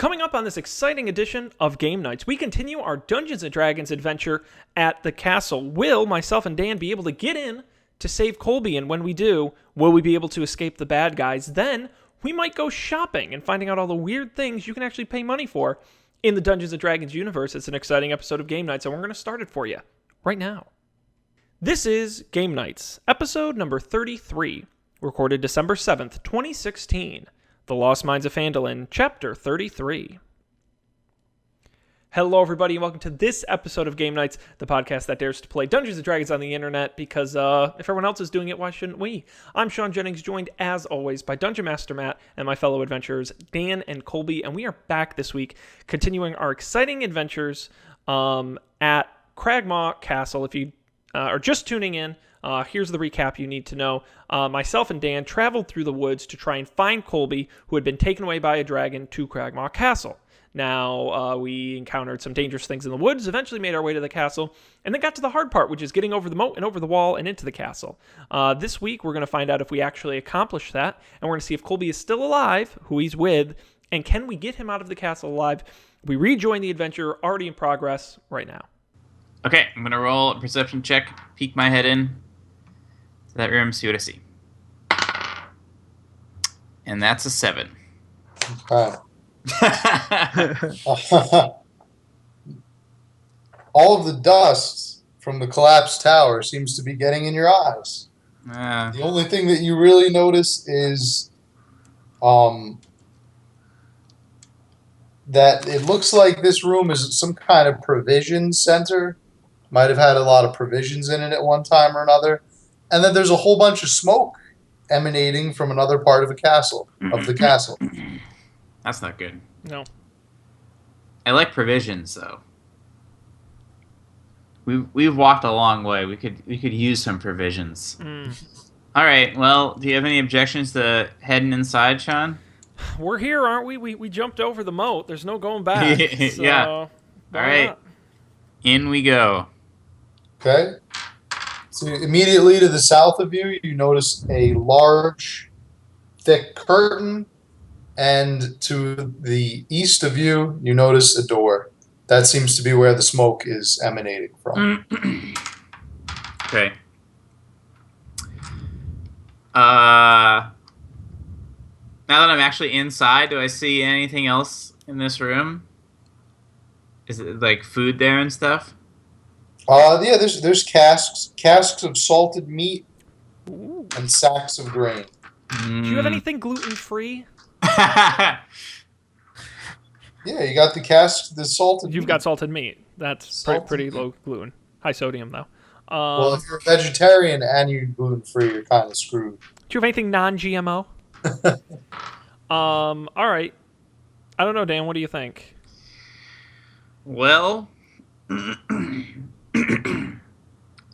Coming up on this exciting edition of Game Nights, we continue our Dungeons & Dragons adventure at the castle. Will, myself, and Dan be able to get in to save Colby? And when we do, will we be able to escape the bad guys? Then we might go shopping and finding out all the weird things you can actually pay money for in the Dungeons & Dragons universe. It's an exciting episode of Game Nights, and we're going to start it for you right now. This is Game Nights, episode number 33, recorded December 7th, 2016. The Lost Mines of Phandelver, Chapter 33. Hello, everybody, and welcome to this episode of Game Nights, the podcast that dares to play Dungeons & Dragons on the internet, because if everyone else is doing it, why shouldn't we? I'm Sean Jennings, joined, as always, by Dungeon Master Matt and my fellow adventurers, Dan and Colby, and we are back this week, continuing our exciting adventures at Cragmaw Castle. If you are just tuning in, here's the recap you need to know. Myself and Dan traveled through the woods to try and find Colby, who had been taken away by a dragon to Cragmaw Castle. Now, we encountered some dangerous things in the woods, eventually made our way to the castle, and then got to the hard part, which is getting over the moat and over the wall and into the castle. This week, we're going to find out if we actually accomplished that, and we're going to see if Colby is still alive, who he's with, and can we get him out of the castle alive? We rejoin the adventure, already in progress, right now. Okay, I'm going to roll a perception check, peek my head in to that room, see what I see. And that's a 7. Okay. All of the dust from the collapsed tower seems to be getting in your eyes. The only thing that you really notice is that it looks like this room is some kind of provision center. Might have had a lot of provisions in it at one time or another. And then there's a whole bunch of smoke emanating from another part of the castle. That's not good. No. I like provisions, though. We've walked a long way. We could use some provisions. All right. Well, do you have any objections to heading inside, Sean? We're here, aren't we? We jumped over the moat. There's no going back. So, yeah. All right. Not? In we go. Okay. So immediately to the south of you, you notice a large, thick curtain. And to the east of you, you notice a door. That seems to be where the smoke is emanating from. Okay. Now that I'm actually inside, do I see anything else in this room? Is it like food there and stuff? Yeah, there's casks of salted meat. Ooh. And sacks of grain. Do you have anything gluten-free? Yeah, you got the salted meat. You've got salted meat. That's pretty low gluten. High sodium, though. Well, if you're a vegetarian and you're gluten-free, you're kind of screwed. Do you have anything non-GMO? All right. I don't know, Dan. What do you think? Well,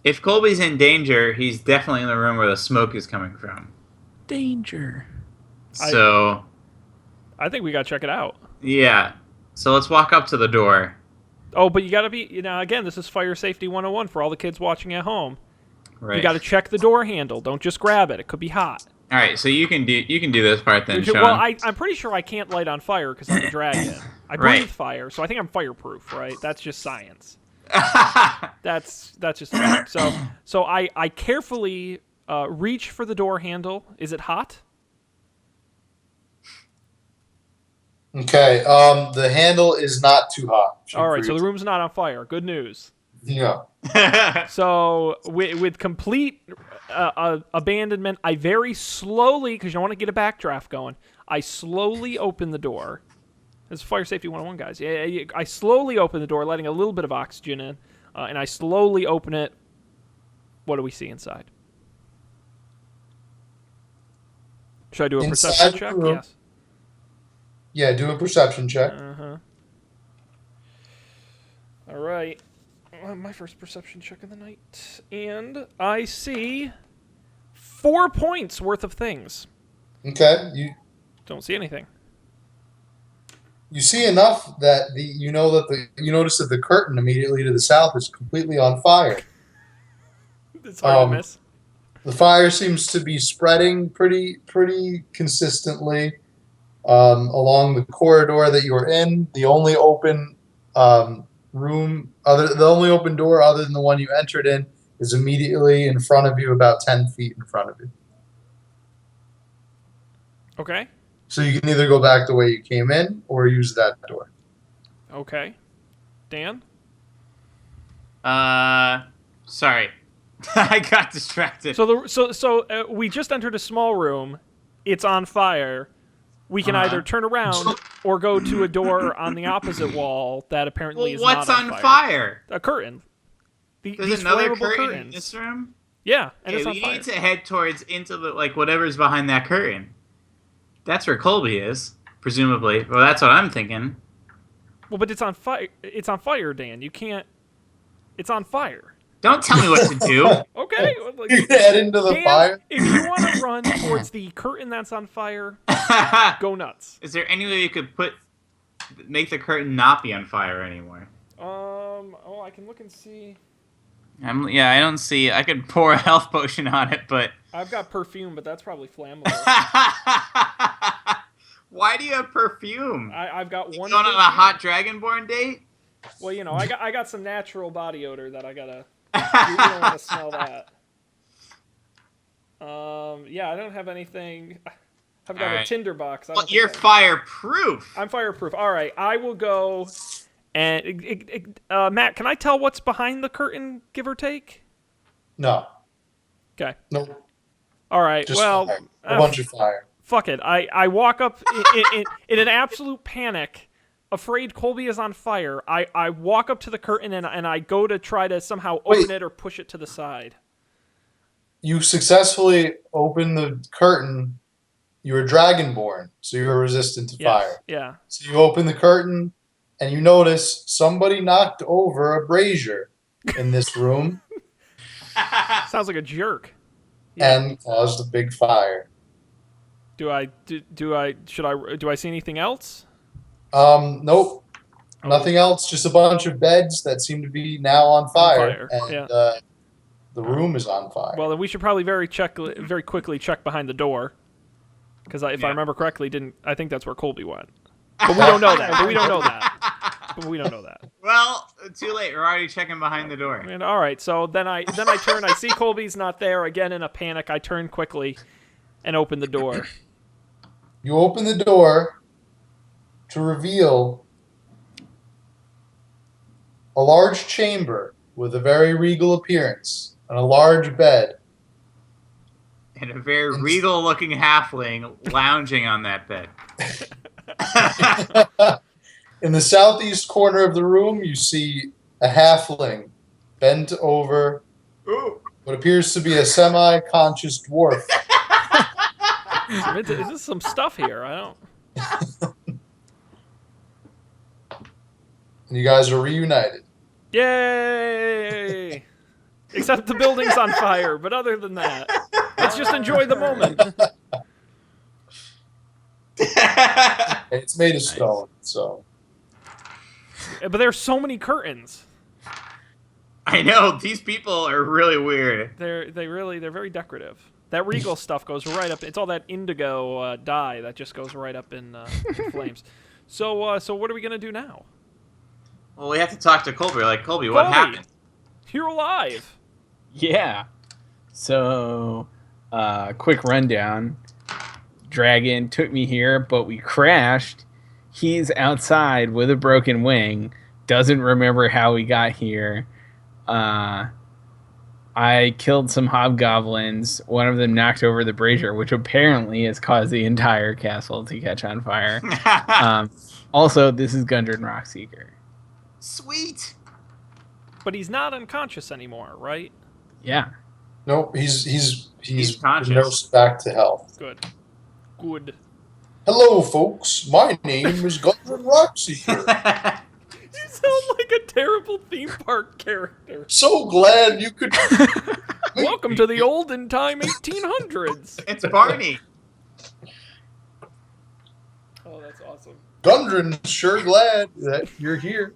if Colby's in danger, he's definitely in the room where the smoke is coming from. Danger. So I think we got to check it out. Yeah. So let's walk up to the door. Oh, but you got to be, again, this is Fire Safety 101 for all the kids watching at home. Right. You got to check the door handle. Don't just grab it. It could be hot. All right, so you can do this part then, Sean. Well, I'm pretty sure I can't light on fire because I'm a dragon. I breathe fire, so I think I'm fireproof, right? That's just science. That's just fact. So I carefully reach for the door handle. Is it hot? Okay, the handle is not too hot. All right, so the room's not on fire. Good news. Yeah. So with complete abandonment, I very slowly, because you don't want to get a backdraft going, I slowly open the door. This is Fire Safety 101, guys. I slowly open the door, letting a little bit of oxygen in, and I slowly open it. What do we see inside? Should I do a perception check? Yes. Yeah, do a perception check. All right. My first perception check of the night. And I see 4 points worth of things. Okay. You don't see anything. You see enough that you notice that the curtain immediately to the south is completely on fire. It's hard to miss. The fire seems to be spreading pretty consistently. along the corridor that you were in. The only open the only open door other than the one you entered in is immediately in front of you, about 10 feet in front of you. Okay. So you can either go back the way you came in or use that door. Okay. Dan? Sorry. I got distracted. So we just entered a small room. It's on fire. We can either turn around or go to a door on the opposite wall that apparently is what's not on fire? A curtain. There's These another flammable curtain curtains. in this room? Yeah, and it's on we fire. need to head into the whatever's behind that curtain. That's where Colby is, presumably. Well, that's what I'm thinking. Well, but it's on fire. It's on fire, Dan. You can't. It's on fire. Don't tell me what to do. Okay. You can head into the Dan, fire. if you want to run towards the curtain that's on fire, go nuts. Is there any way you could make the curtain not be on fire anymore? Oh, I can look and see. I don't see. I could pour a health potion on it, but I've got perfume, but that's probably flammable. Why do you have perfume? I've got one. Going on a hot Dragonborn date? Well, I got some natural body odor that I gotta. You don't want to smell that. I don't have anything. I've got a tinderbox. Well, you're fireproof. I'm fireproof. All right, I will go. And Matt, can I tell what's behind the curtain, give or take? No. Okay. Nope. All right. Just well, fire. A bunch of fire. Fuck it. I walk up in an absolute panic, afraid Colby is on fire. I walk up to the curtain and I go to try to somehow open it or push it to the side. You successfully open the curtain. You were Dragonborn, so you were resistant to fire. Yeah. So you open the curtain, and you notice somebody knocked over a brazier in this room. Sounds like a jerk. And caused a big fire. Do I see anything else? Nope. Nothing else. Just a bunch of beds that seem to be now on fire. And the room is on fire. Well, then we should probably very quickly check behind the door, because if I remember correctly, I think that's where Colby went. But we don't know that. Well, too late. We're already checking behind the door. And, all right, so then I turn. I see Colby's not there. Again, in a panic, I turn quickly and open the door. You open the door to reveal a large chamber with a very regal appearance and a large bed. And a very regal-looking halfling lounging on that bed. In the southeast corner of the room, you see a halfling bent over what appears to be a semi-conscious dwarf. Is this some stuff here? I don't. And you guys are reunited. Yay! Except the building's on fire, but other than that, let's just enjoy the moment. It's made of stone, so. But there's so many curtains. I know, these people are really weird. They're very decorative. That regal stuff goes right up. It's all that indigo dye that just goes right up in flames. So what are we gonna do now? Well, we have to talk to Colby. Colby, what happened? You're alive. Yeah. So, quick rundown. Dragon took me here, but we crashed. He's outside with a broken wing. Doesn't remember how we got here. I killed some hobgoblins. One of them knocked over the brazier, which apparently has caused the entire castle to catch on fire. Also, this is Gundren Rockseeker. Sweet. But he's not unconscious anymore, right? Yeah. Nope, he's conscious. nursed back to health. Good. Hello, folks. My name is Gundren Rockseeker. You sound like a terrible theme park character. So glad you could. Welcome to the olden time 1800s. It's Barney. Oh, that's awesome. Gundren's sure glad that you're here.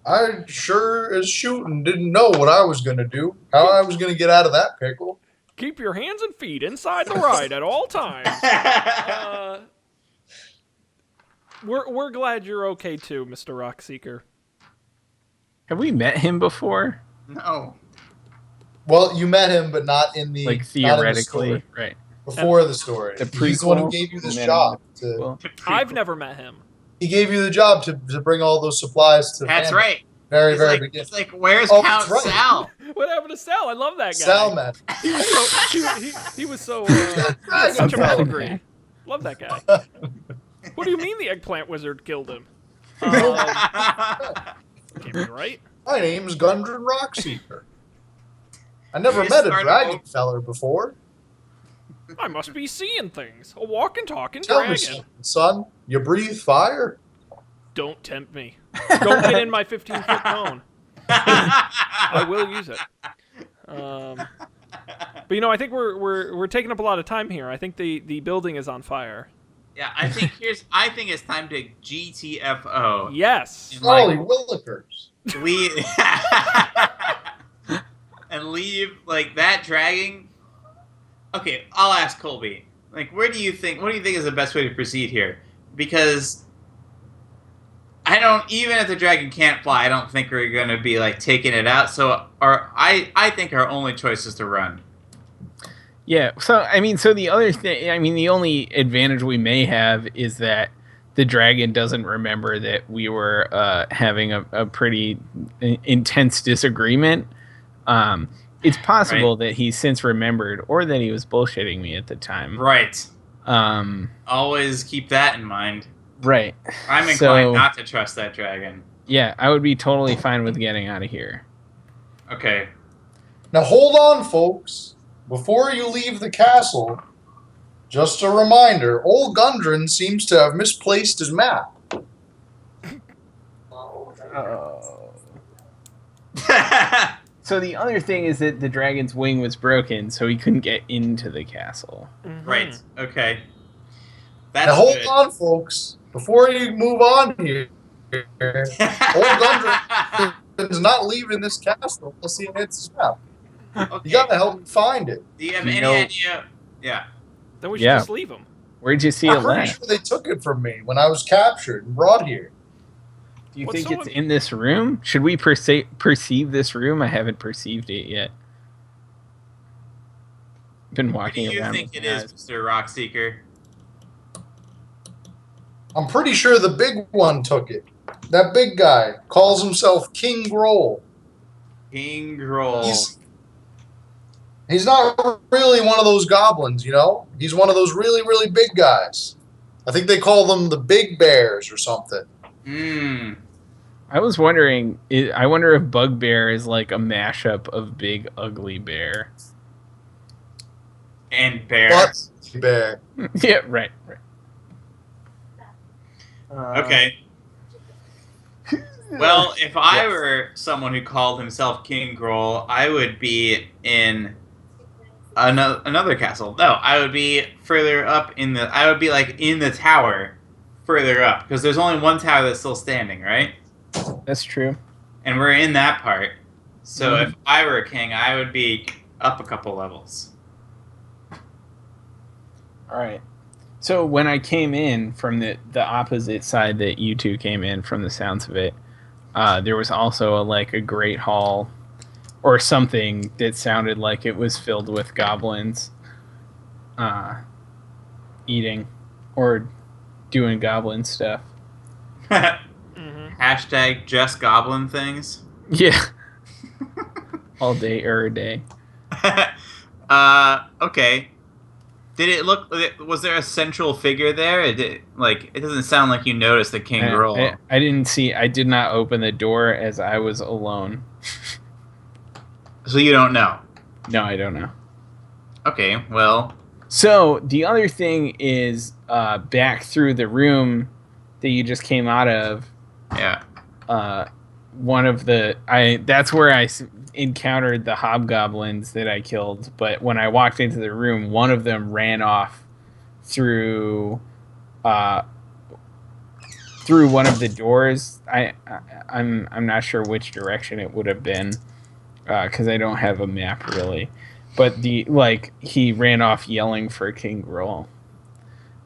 I sure as shooting didn't know what I was going to do, how I was going to get out of that pickle. Keep your hands and feet inside the ride at all times. We're glad you're okay too, Mr. Rockseeker. Have we met him before? No. Well, you met him, but not in the Like not in the theoretically, story. right? Before the story. The He's the one who prequel? gave you this Met him job. in the prequel. I've never met him. He gave you the job to bring all those supplies to That's Phandelver. right. Very, He's very like, beginning. it's like, where's Oh, Count that's right. Sal? What happened to Sal? I love that guy. Sal met. He was so, he was so he had such a Sal. pedigree. Love that guy. What do you mean the eggplant wizard killed him? Can't be right. My name's Gundren Rockseeker. I never You met a started dragon feller before. I must be seeing things. A walking, talking Tell me dragon. something, son. You breathe fire? Don't tempt me. Don't get in my 15-foot cone. I will use it. But you know, I think we're taking up a lot of time here. I think the building is on fire. Yeah, I think it's time to GTFO. Yes. And, like, Holy willikers. we and leave like that dragging. Okay, I'll ask Colby. Like, what do you think is the best way to proceed here? Because even if the dragon can't fly, I don't think we're gonna be like taking it out. So I think our only choice is to run. Yeah. So the other thing, the only advantage we may have is that the dragon doesn't remember that we were having a pretty intense disagreement. It's possible that he's since remembered, or that he was bullshitting me at the time. Right. Always keep that in mind. Right. I'm inclined not to trust that dragon. Yeah, I would be totally fine with getting out of here. Okay. Now hold on, folks. Before you leave the castle, just a reminder, old Gundren seems to have misplaced his map. So the other thing is that the dragon's wing was broken, so he couldn't get into the castle. Mm-hmm. Right. Okay. That's Now hold good. on, folks. Before you move on here, old Gundren's not leaving this castle unless he hits his map. Okay. You gotta help me find it. Do you have You any know- idea? Yeah. Then we should Yeah. just leave him. Where'd you see I'm it pretty last? sure they took it from me when I was captured and brought here. Do you What's think so it's in this room? Should we perceive this room? I haven't perceived it yet. Been What do walking you around. think with it my is, eyes. Mr. Rockseeker? I'm pretty sure the big one took it. That big guy calls himself King Groll. King Groll. He's not really one of those goblins, you know? He's one of those really, really big guys. I think they call them the Big Bears or something. I was wondering. I wonder if Bugbear is like a mashup of Big Ugly Bear. And bear. But bear. Yeah, right. Okay. Well, if I were someone who called himself King Groll, I would be in another castle. No, I would be further up I would be like in the tower further up, because there's only one tower that's still standing, right? That's true. And we're in that part. So if I were a king, I would be up a couple levels. All right. So when I came in from the opposite side that you two came in, from the sounds of it, there was also a great hall or something that sounded like it was filled with goblins eating or doing goblin stuff. Hashtag just goblin things. Yeah. All day, every day. Okay. Did it look? Was there a central figure there? It doesn't sound like you noticed the King Groll. I didn't see. I did not open the door as I was alone. So you don't know. No, I don't know. Okay, well. So the other thing is back through the room that you just came out of. Yeah. That's where I encountered the hobgoblins that I killed. But when I walked into the room, one of them ran off through one of the doors. I'm not sure which direction it would have been because I don't have a map really. But he ran off yelling for King Groll.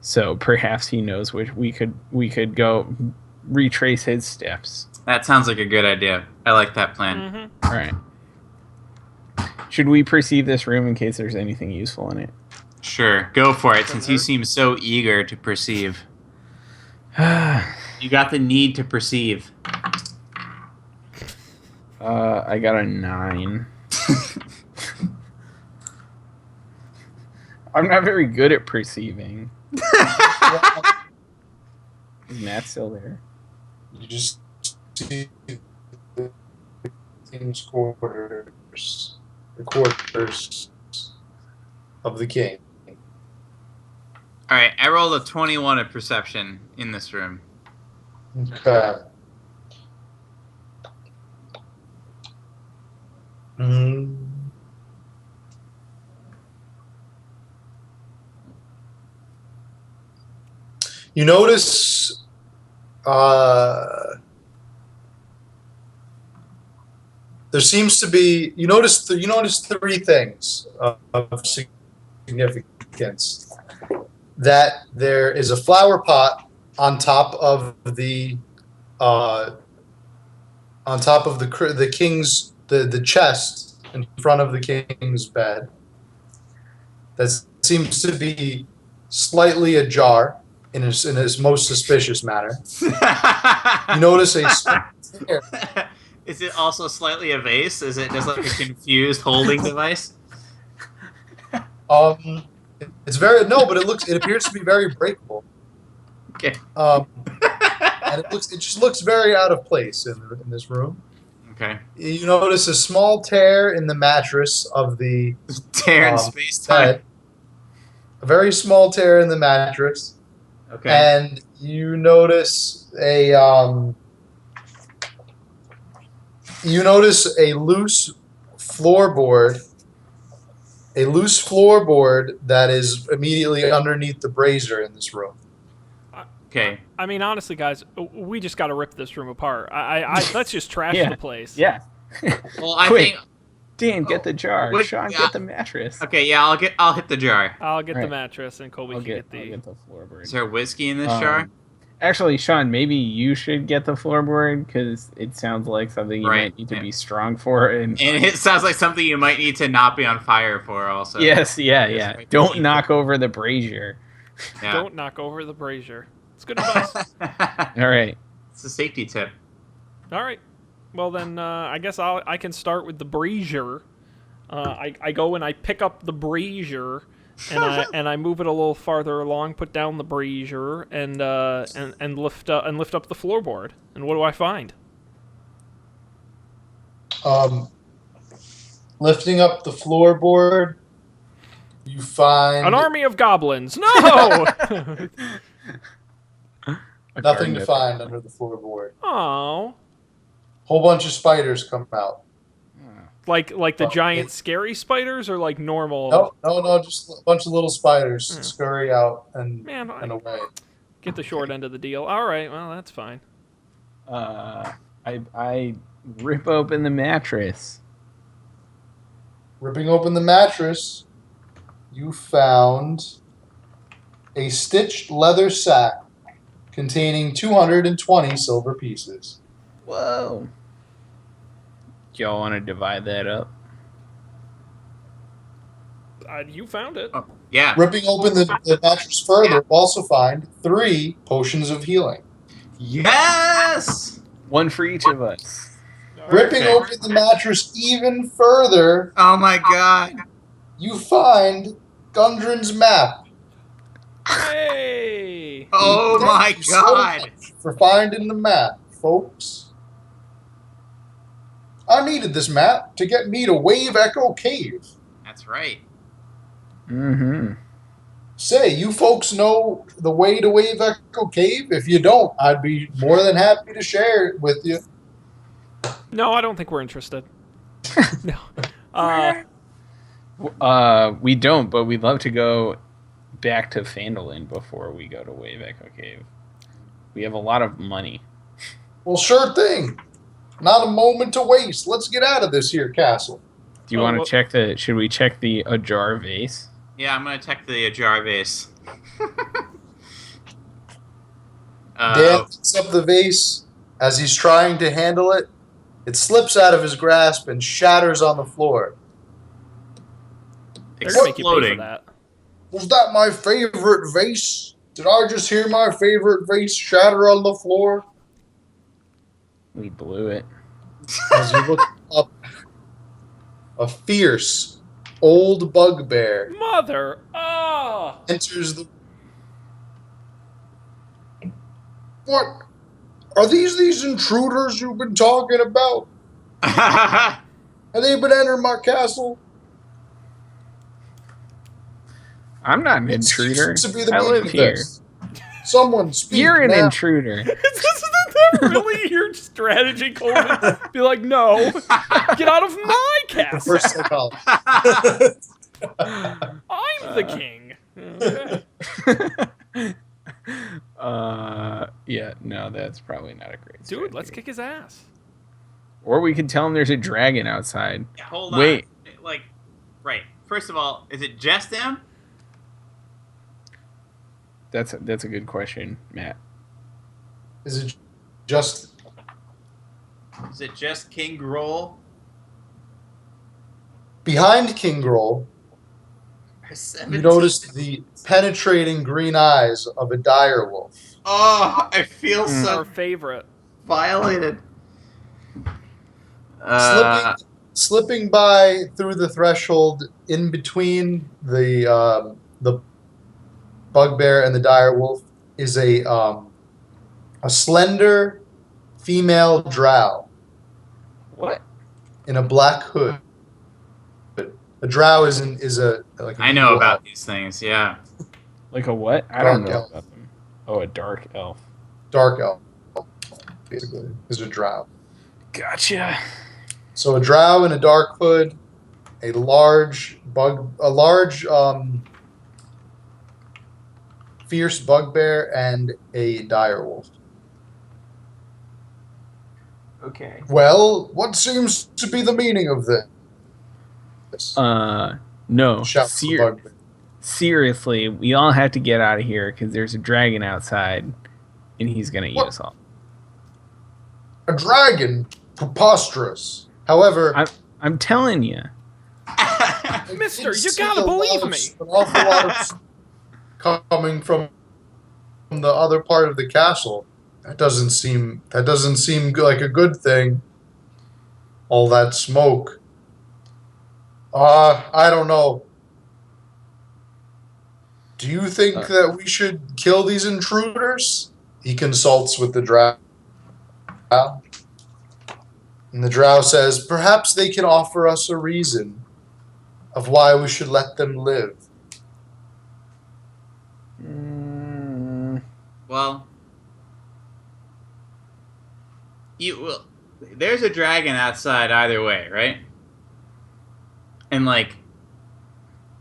So perhaps he knows which we could go retrace his steps. That sounds like a good idea. I like that plan. Mm-hmm. All right. Should we perceive this room in case there's anything useful in it? Sure, go for it, since you seem so eager to perceive. You got the need to perceive. I got a 9. I'm not very good at perceiving. Is Matt still there? You just see the king's quarters, the quarters of the king. Alright, I rolled a 21 at perception in this room. Okay. Mm. You notice there seems to be you notice 3 things of significance. That there is a flower pot on top of the king's the chest in front of the king's bed. That seems to be slightly ajar in his most suspicious manner. You notice a Is it also slightly a vase? Is it just like a confused holding device? It's very but it appears to be very breakable. Okay. And it just looks very out of place in this room. Okay. You notice a small tear in the mattress of the Tear in space-time. bed. A very small tear in the mattress. Okay. And you notice a loose floorboard. A loose floorboard that is immediately underneath the brazier in this room. Okay. I mean, honestly, guys, we just got to rip this room apart. Let's just trash the place. Yeah. Well, I Quick. think. Dan, get the jar. Wait, Sean, get the mattress. Okay, yeah, I'll hit the jar. I'll get the Right. mattress, and Colby I'll can get get the floorboard. Is there whiskey in this jar? Actually, Sean, maybe you should get the floorboard because it sounds like something you might need to be strong for. And it sounds like something you might need to not be on fire for. Also. yes, yeah. Don't knock over the brazier. Yeah. Don't knock over the brazier. It's good advice. All right. It's a safety tip. All right. Well, then I guess I can start with the brazier. I go and I pick up the brazier, and I move it a little farther along. Put down the brazier and lift up the floorboard. And what do I find? Lifting up the floorboard, you find An army of goblins. No. nothing to find under the floorboard. Oh. Whole bunch of spiders come out. Like the giant scary spiders, or like normal? No, just a bunch of little spiders scurry out and away. Get the short end of the deal. All right, well, that's fine. I rip open the mattress. Ripping open the mattress, you found a stitched leather sack containing 220 silver pieces. Whoa. Do y'all want to divide that up? You found it. Oh, yeah. Ripping open the mattress further, you also find 3 potions of healing. Yes. One for each of us. Ripping open the mattress even further, Oh my god. you find Gundren's map. Hey! Oh Thank my you so god. much for finding the map, folks. I needed this map to get me to Wave Echo Cave. That's right. Mm-hmm. Say, you folks know the way to Wave Echo Cave? If you don't, I'd be more than happy to share it with you. No, I don't think we're interested. No. We don't, but we'd love to go back to Phandelver before we go to Wave Echo Cave. We have a lot of money. Well, sure thing. Not a moment to waste. Let's get out of this here castle. Do you want to check the... Should we check the ajar vase? Yeah, I'm gonna check the jar vase. Dan picks up the vase. As he's trying to handle it, it slips out of his grasp and shatters on the floor. They're gonna make you pay for Exploding. that. Was that my favorite vase? Did I just hear my favorite vase shatter on the floor? We blew it. As you look up, a fierce old bugbear Mother. Oh. enters the. What? Are these intruders you've been talking about? Have they been entering my castle? I'm not an It intruder. seems to be the I meaning live of here. this. Someone speak You're an now. intruder. Isn't that really your strategy, Colvin? Be like, no, get out of my castle. First psychology. I'm the king. Okay. Yeah, no, that's probably not a great Dude, strategy. let's kick his ass. Or we could tell him there's a dragon outside. Hold on. Wait. Like, right. First of all, is it just him? That's a good question, Matt. Is it just Is it just King Groll? behind King Groll? You notice the penetrating green eyes of a direwolf. Oh, I feel Our so favorite. violated. Slipping by through the threshold in between the bugbear and the direwolf is a slender female drow What? in a black hood. A drow is a like an I know evil about elf. these things, yeah. Like a what? I don't Dark know elf. about them. Oh, a dark elf. Dark elf, basically, is a drow. Gotcha. So a drow in a dark hood, a large fierce bugbear, and a direwolf. Okay. Well, what seems to be the meaning of this? No. Shouts the bugbear. Seriously, we all have to get out of here because there's a dragon outside, and he's gonna eat What? us all. A dragon? Preposterous. However, I'm telling you. Mister, did you see gotta a lot believe of- me. An awful lot of smoke coming from the other part of the castle. That doesn't seem like a good thing. All that smoke. I don't know. Do you think that we should kill these intruders? He consults with the drow. And the drow says, perhaps they can offer us a reason of why we should let them live. Well, there's a dragon outside either way, right? And like,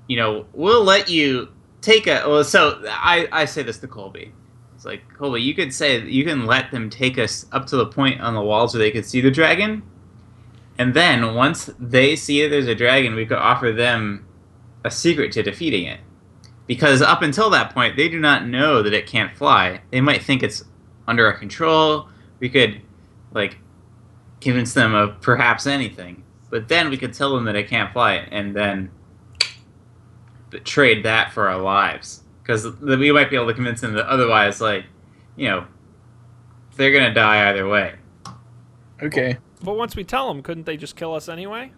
we'll let you take so I say this to Colby. It's like, Colby, you could say you can let them take us up to the point on the walls where they could see the dragon, and then once they see that there's a dragon, we could offer them a secret to defeating it. Because up until that point, they do not know that it can't fly. They might think it's under our control. We could, convince them of perhaps anything. But then we could tell them that it can't fly, and then trade that for our lives. Because we might be able to convince them that otherwise, they're going to die either way. Okay. But once we tell them, couldn't they just kill us anyway?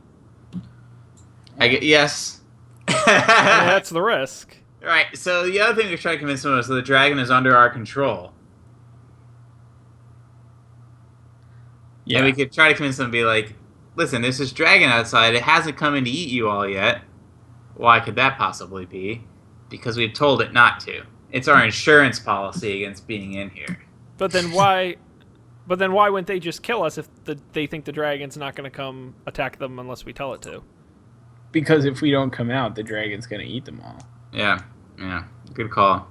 Yes. I mean, that's the risk. Right, so the other thing we try to convince them is that the dragon is under our control. Yeah. And we could try to convince them to be like, listen, there's this dragon outside. It hasn't come in to eat you all yet. Why could that possibly be? Because we've told it not to. It's our insurance policy against being in here. But then why? But then why wouldn't they just kill us if they think the dragon's not going to come attack them unless we tell it to? Because if we don't come out, the dragon's gonna eat them all. Yeah, good call.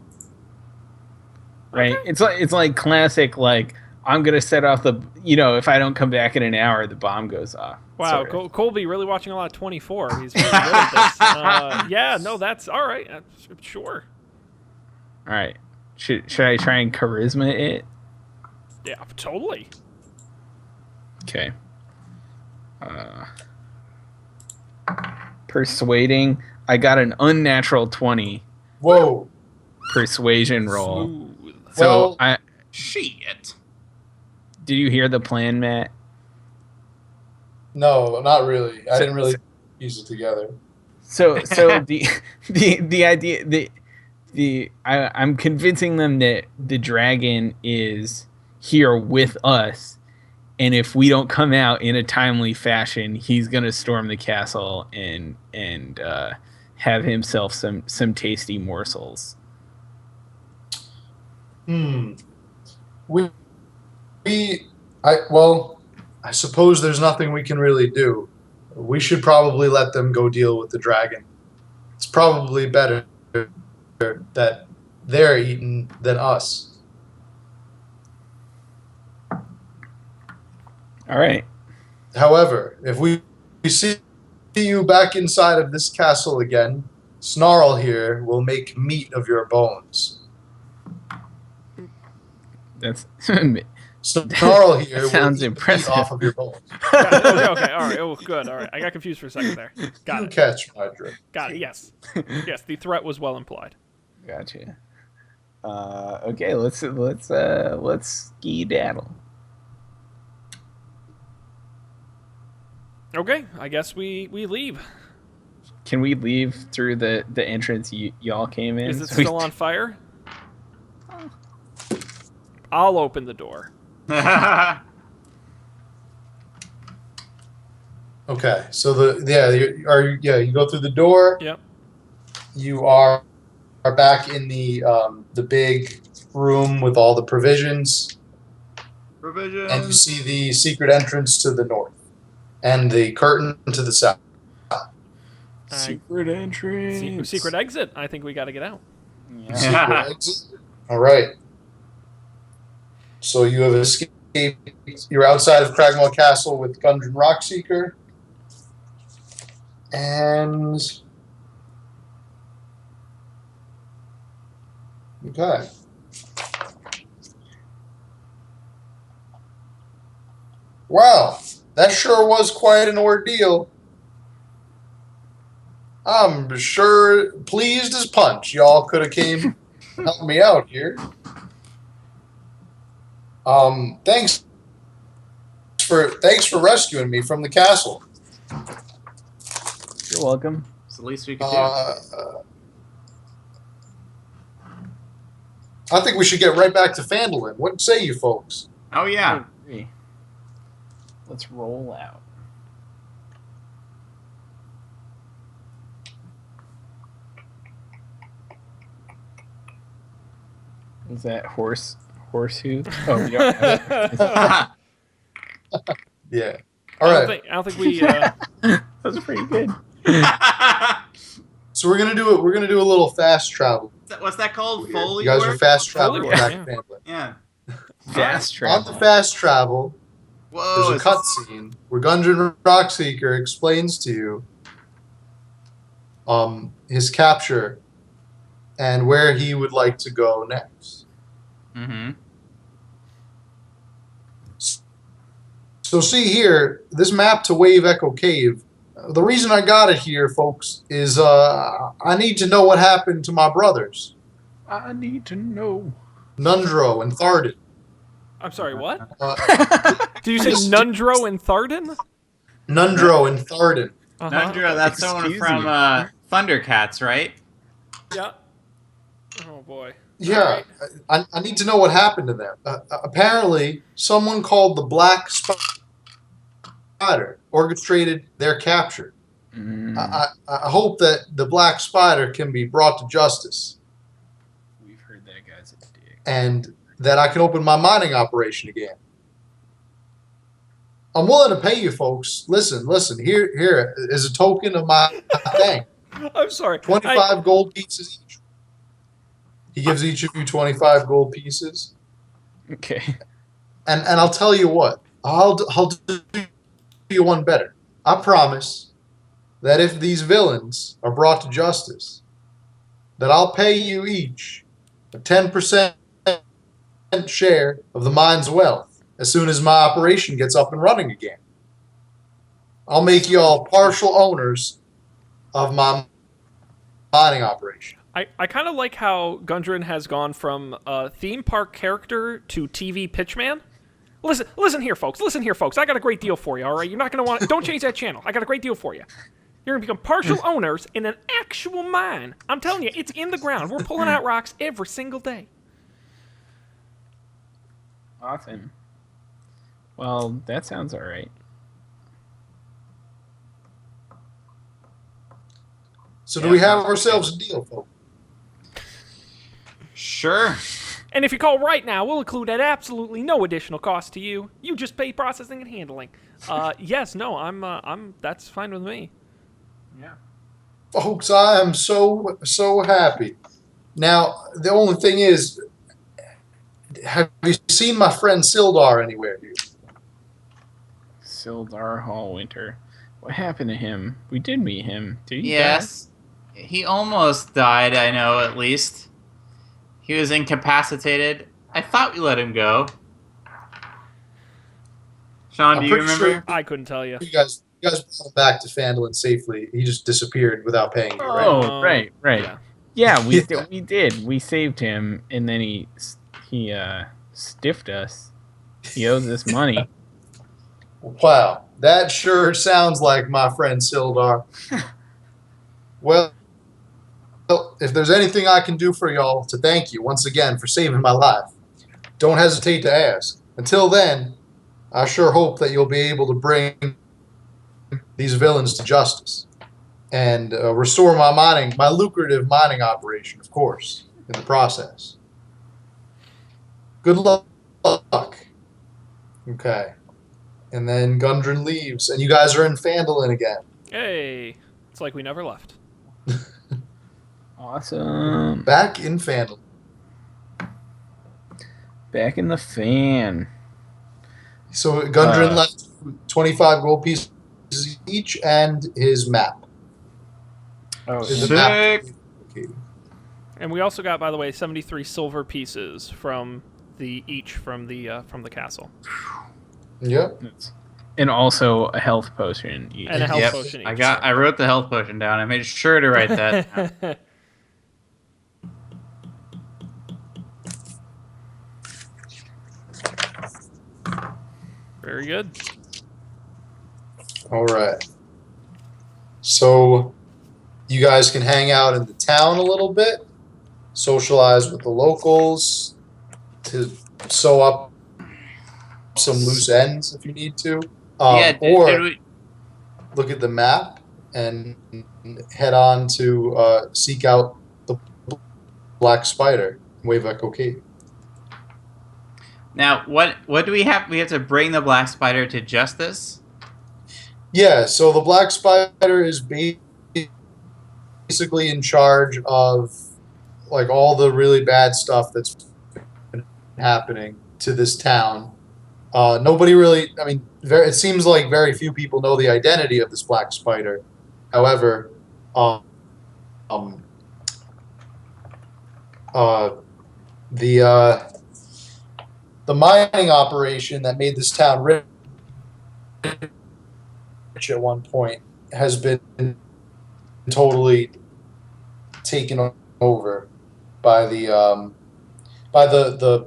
Right? It's like classic. I'm gonna set off the. If I don't come back in an hour, the bomb goes off. Wow, sort of. Colby really watching a lot of 24. He's really good at this. Yeah, no, that's all right. Sure. All right. Should I try and charisma it? Yeah, totally. Okay. Persuading. I got an unnatural 20 Whoa. persuasion roll. Smooth. So Well- Shit. did you hear the plan, Matt? No, not really. I didn't really piece it together. So the idea I'm convincing them that the dragon is here with us, and if we don't come out in a timely fashion, he's gonna storm the castle and have himself some tasty morsels. I suppose there's nothing we can really do. We should probably let them go deal with the dragon. It's probably better that they're eaten than us. All right. However, if we see you back inside of this castle again, Snarl here will make meat of your bones. That's Snarl here sounds will eat impressive. meat off of your bones. Okay, all right. Oh, good. All right. I got confused for a second there. Got You it. catch my drift. Got it. Yes. Yes, the threat was well implied. Gotcha. Okay, let's skedaddle. Okay, I guess we leave. Can we leave through the entrance y'all came in? Is it still on fire? I'll open the door. Okay, so you go through the door. Yep. You are back in the big room with all the provisions, Provision. and you see the secret entrance to the north and the curtain to the south. Secret entrance. Secret exit. I think we got to get out. Yeah. Secret exit. All right. So you have escaped. You're outside of Cragmaw Castle with Gundren Rockseeker, and okay. Wow, that sure was quite an ordeal. I'm sure pleased as punch. Y'all could have came help me out here. Thanks for rescuing me from the castle. You're welcome. It's the least we could do. I think we should get right back to Phandelver. What say you folks? Oh yeah. Hey, let's roll out. Is that horseshoe? Oh, we don't have it. Yeah. All right. I don't think we. That was pretty good. So we're gonna do it. We're gonna do a little fast travel. What's that called? Foley You guys are work? fast traveling Foley work, back yeah. to Phandelver. Yeah. Fast On travel. the fast travel, Whoa. there's a cutscene where Gundren Rockseeker explains to you his capture and where he would like to go next. Mm-hmm. So see here, this map to Wave Echo Cave. The reason I got it here, folks, is I need to know what happened to my brothers, I need to know. Nundro and Tharden. I'm sorry. What? Uh, Did you say Nundro and Tharden? Nundro and Tharden. Nundra, that's someone Excuse from me. Thundercats, right? Yeah. Oh boy. Yeah, I need to know what happened to them. Apparently, someone called the Black Spider orchestrated their capture. Mm, I hope that the Black Spider can be brought to justice we've heard that guy's a dick. and that I can open my mining operation again. I'm willing to pay you folks. Listen. Here is a token of my thing. I'm sorry. 25 gold pieces each. He gives each of you 25 gold pieces. Okay. And I'll tell you what. I'll do you one better. I promise that if these villains are brought to justice, that I'll pay you each a 10% share of the mine's wealth as soon as my operation gets up and running again. I'll make you all partial owners of my mining operation. I kind of like how Gundren has gone from theme park character to TV pitchman. Listen here, folks. Listen here, folks. I got a great deal for you, all right? You're not going to want... Don't change that channel. I got a great deal for you. You're going to become partial owners in an actual mine. I'm telling you, it's in the ground. We're pulling out rocks every single day. Awesome. Well, that sounds all right. So do we have ourselves a deal, folks? Sure. And if you call right now, we'll include at absolutely no additional cost to you. You just pay processing and handling. Yes, no, I'm. That's fine with me. Yeah. Folks, I am so happy. Now, the only thing is, have you seen my friend Sildar anywhere here? Sildar Hallwinter. What happened to him? We did meet him. Did he Yes. He almost died, I know, at least. He was incapacitated. I thought we let him go. Sean, I'm do you pretty remember? sure- I couldn't tell you. You guys brought him back to Phandelver safely. He just disappeared without paying you, right? Oh, right. Yeah. Yeah, we did. We saved him, and then he stiffed us. He owes us money. Wow, that sure sounds like my friend Sildar. Well, if there's anything I can do for y'all to thank you once again for saving my life, don't hesitate to ask. Until then, I sure hope that you'll be able to bring these villains to justice and restore my lucrative mining operation, of course, in the process. Good luck. Okay. And then Gundren leaves, and you guys are in Phandelver again. Hey, it's like we never left. Awesome. Back in Phandelver. Back in the fan. So Gundren left 25 gold pieces each and his map. Oh, Is the Sick. map- okay. And we also got, by the way, 73 silver pieces from the castle. Yep. and also a health potion each. And a health Yep. potion. I wrote the health potion down. I made sure to write that down. Very good. All right. So you guys can hang out in the town a little bit, socialize with the locals, to sew up some loose ends if you need to. Yeah, or did we, look at the map and head on to seek out the Black Spider, Wave Echo Cave. now what do we have? We have to bring the black spider to justice. Yeah, so the Black Spider is basically in charge of like all the really bad stuff that's been happening to this town. Nobody really, I mean, it seems like very few people know the identity of this Black Spider. However, the mining operation that made this town rich at one point has been totally taken over by the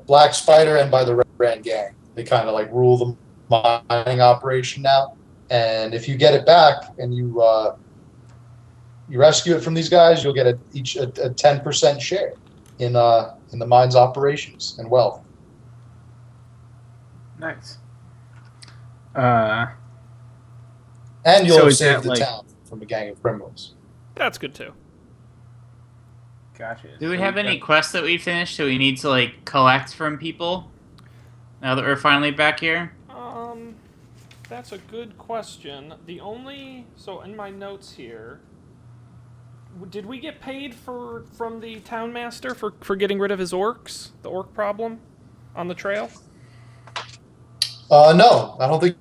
Black Spider and by the Red Brand gang. They kind of like rule the mining operation now, and if you get it back and you rescue it from these guys, you'll get each a 10% share in the mine's operations and wealth. Nice. And you'll So have is saved that, the like- town from a gang of criminals. That's good too. Gotcha. Do we So have we've any got- quests that we finished that we need to like collect from people? Now that we're finally back here. That's a good question. So in my notes here, did we get paid from the town master for getting rid of his orcs, the orc problem, on the trail? No, I don't think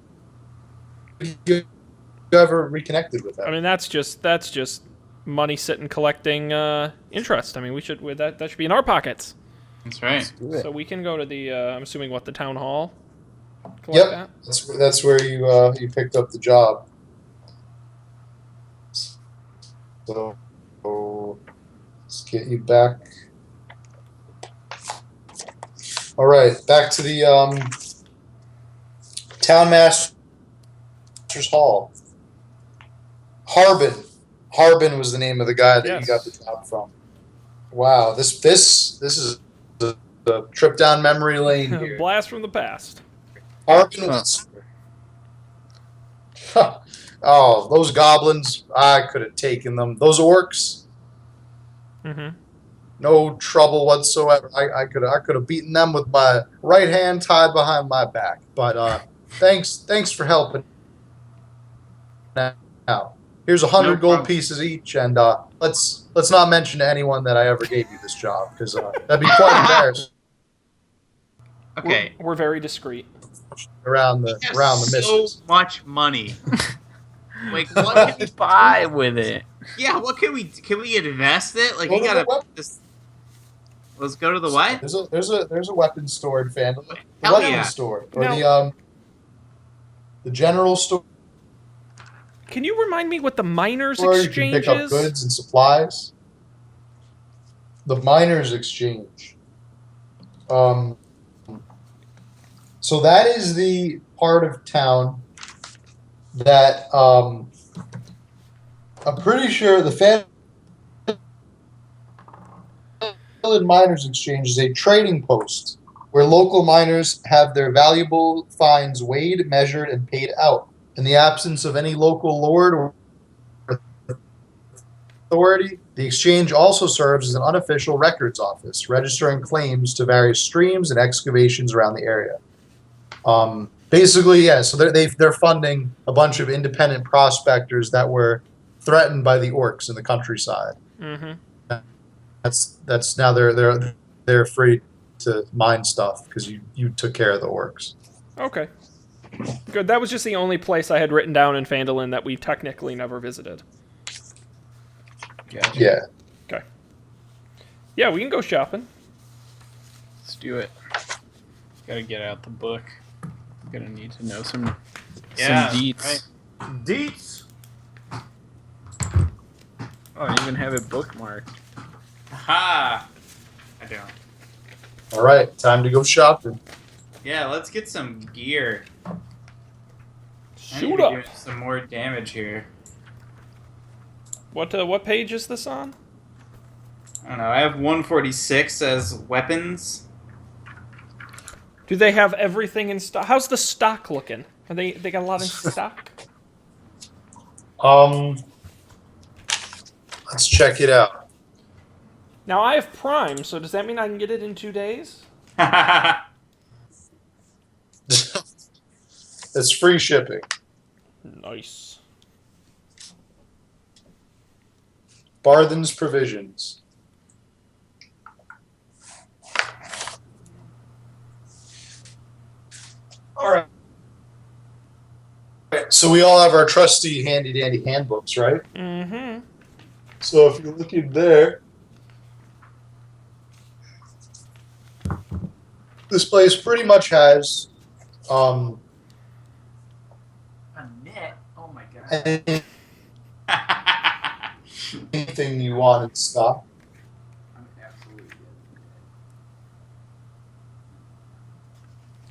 you ever reconnected with that. I mean, that's just money sitting collecting interest. I mean, that should be in our pockets. That's right. Do it. So we can go to the, I'm assuming, what, the town hall? Collect Yep. that? That's where you picked up the job. So let's get you back. All right, back to the town master's hall. Harbin was the name of the guy that you got the job from. Wow, this is the trip down memory lane here. Blast from the past. Harbin was. Oh, those goblins! I could have taken them. Those orcs. Mm-hmm. No trouble whatsoever. I could have beaten them with my right hand tied behind my back. But thanks for helping. Now here's 100 gold pieces each, and let's not mention to anyone that I ever gave you this job because that'd be quite embarrassing Okay. We're very discreet. around the missus. So much money. Like, what can we Buy with it. Yeah, what can we invest it? Like, Go we to gotta the web- just. Let's go to the what? There's a weapons store in Phandelver. The Hell weapons yeah. store or Now- the general store Can you remind me what the miners' where you can exchange pick up is? goods and supplies. The miners' exchange. So that is the part of town that I'm pretty sure the Phandelver Miners Exchange is a trading post where local miners have their valuable finds weighed, measured, and paid out. In the absence of any local lord or authority, the exchange also serves as an unofficial records office, registering claims to various streams and excavations around the area. Basically, yeah. So they're funding a bunch of independent prospectors that were threatened by the orcs in the countryside. Mm-hmm. That's now they're free to mine stuff because you took care of the orcs. Okay. Good. That was just the only place I had written down in Phandalin that we technically never visited. Gotcha. Yeah. Okay. Yeah, we can go shopping. Let's do it. Gotta get out the book. Gonna need to know some deets. Right. Deets. Oh, I even have it bookmarked. Ha! I don't. All right, time to go shopping. Yeah, let's get some gear. I need Shoot to up. do some more damage here. What page is this on? I don't know. I have 146 as weapons. Do they have everything in stock? How's the stock looking? Are they got a lot in stock? Let's check it out. Now I have Prime, so does that mean I can get it in 2 days? It's free shipping. Nice. Barthen's Provisions. All right. So we all have our trusty handy dandy handbooks, right? Mm-hmm. So if you're looking there, this place pretty much has A net? Oh my god. anything you want in stock. I'm absolutely getting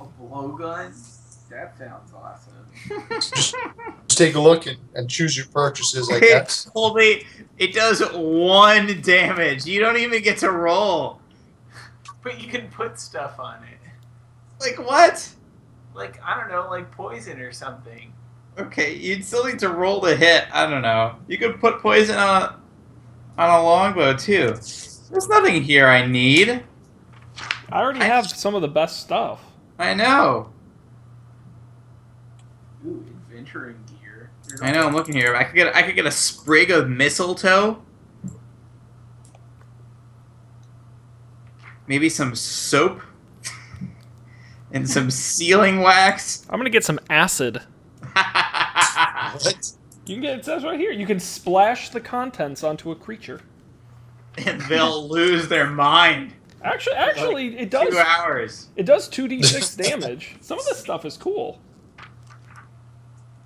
it. A blowgun? That sounds awesome. Just take a look and choose your purchases, I guess. Holy, it does 1 damage. You don't even get to roll. But you can put stuff on it. Like what? Like, I don't know, like poison or something. Okay, you'd still need to roll to hit. I don't know. You could put poison on a longbow too. There's nothing here I need. I already have some of the best stuff. I know. Ooh, adventuring gear. I know. I'm looking here. I could get a sprig of mistletoe. Maybe some soap. And some sealing wax. I'm gonna get some acid. What? You can get, it says right here, you can splash the contents onto a creature. And they'll lose their mind. Actually, it does. 2 hours. It does 2d6 damage. Some of this stuff is cool.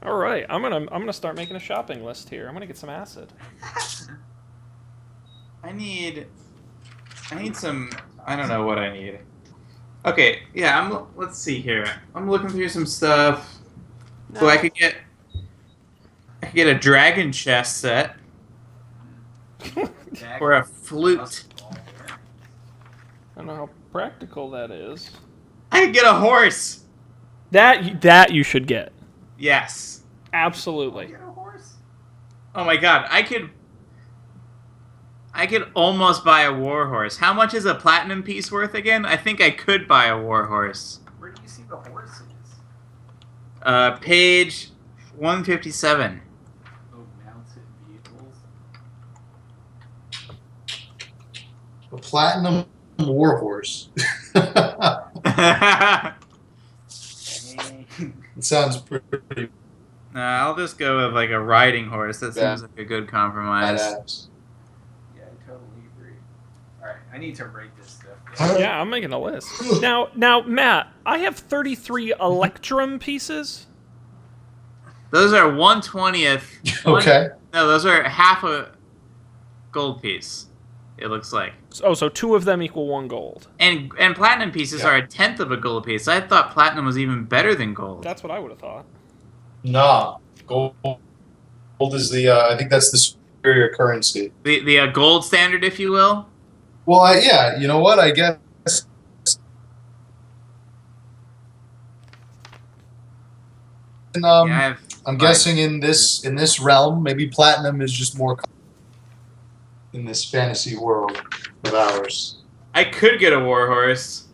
All right, I'm gonna start making a shopping list here. I'm gonna get some acid. I need some. I don't know what I need. Okay, yeah. Let's see here. I'm looking through some stuff. No. So I could get a dragon chest set or a flute. I don't know how practical that is. I could get a horse. That you should get. Yes. Absolutely. Get a horse. Oh my god, I could almost buy a war horse. How much is a platinum piece worth again? I think I could buy a war horse. Where do you see the horses? Page 157. Oh, mounted vehicles. A platinum warhorse. It sounds pretty I'll just go with like a riding horse. That seems like a good compromise. badass. Yeah, I totally agree. Alright, I need to write this stuff down. Yeah, I'm making a list. Now, Matt, I have 33 electrum pieces. Those are 1/20th. Okay. No, those are half a gold piece. It looks like. Oh, so 2 of them equal 1 gold. And platinum pieces are 1/10 of a gold piece. I thought platinum was even better than gold. That's what I would have thought. Nah, gold is the. I think that's the superior currency. The gold standard, if you will. Well, yeah. You know what? I guess. And, Yeah, I'm guessing in this realm, maybe platinum is just more in this fantasy world of ours. I could get a war horse,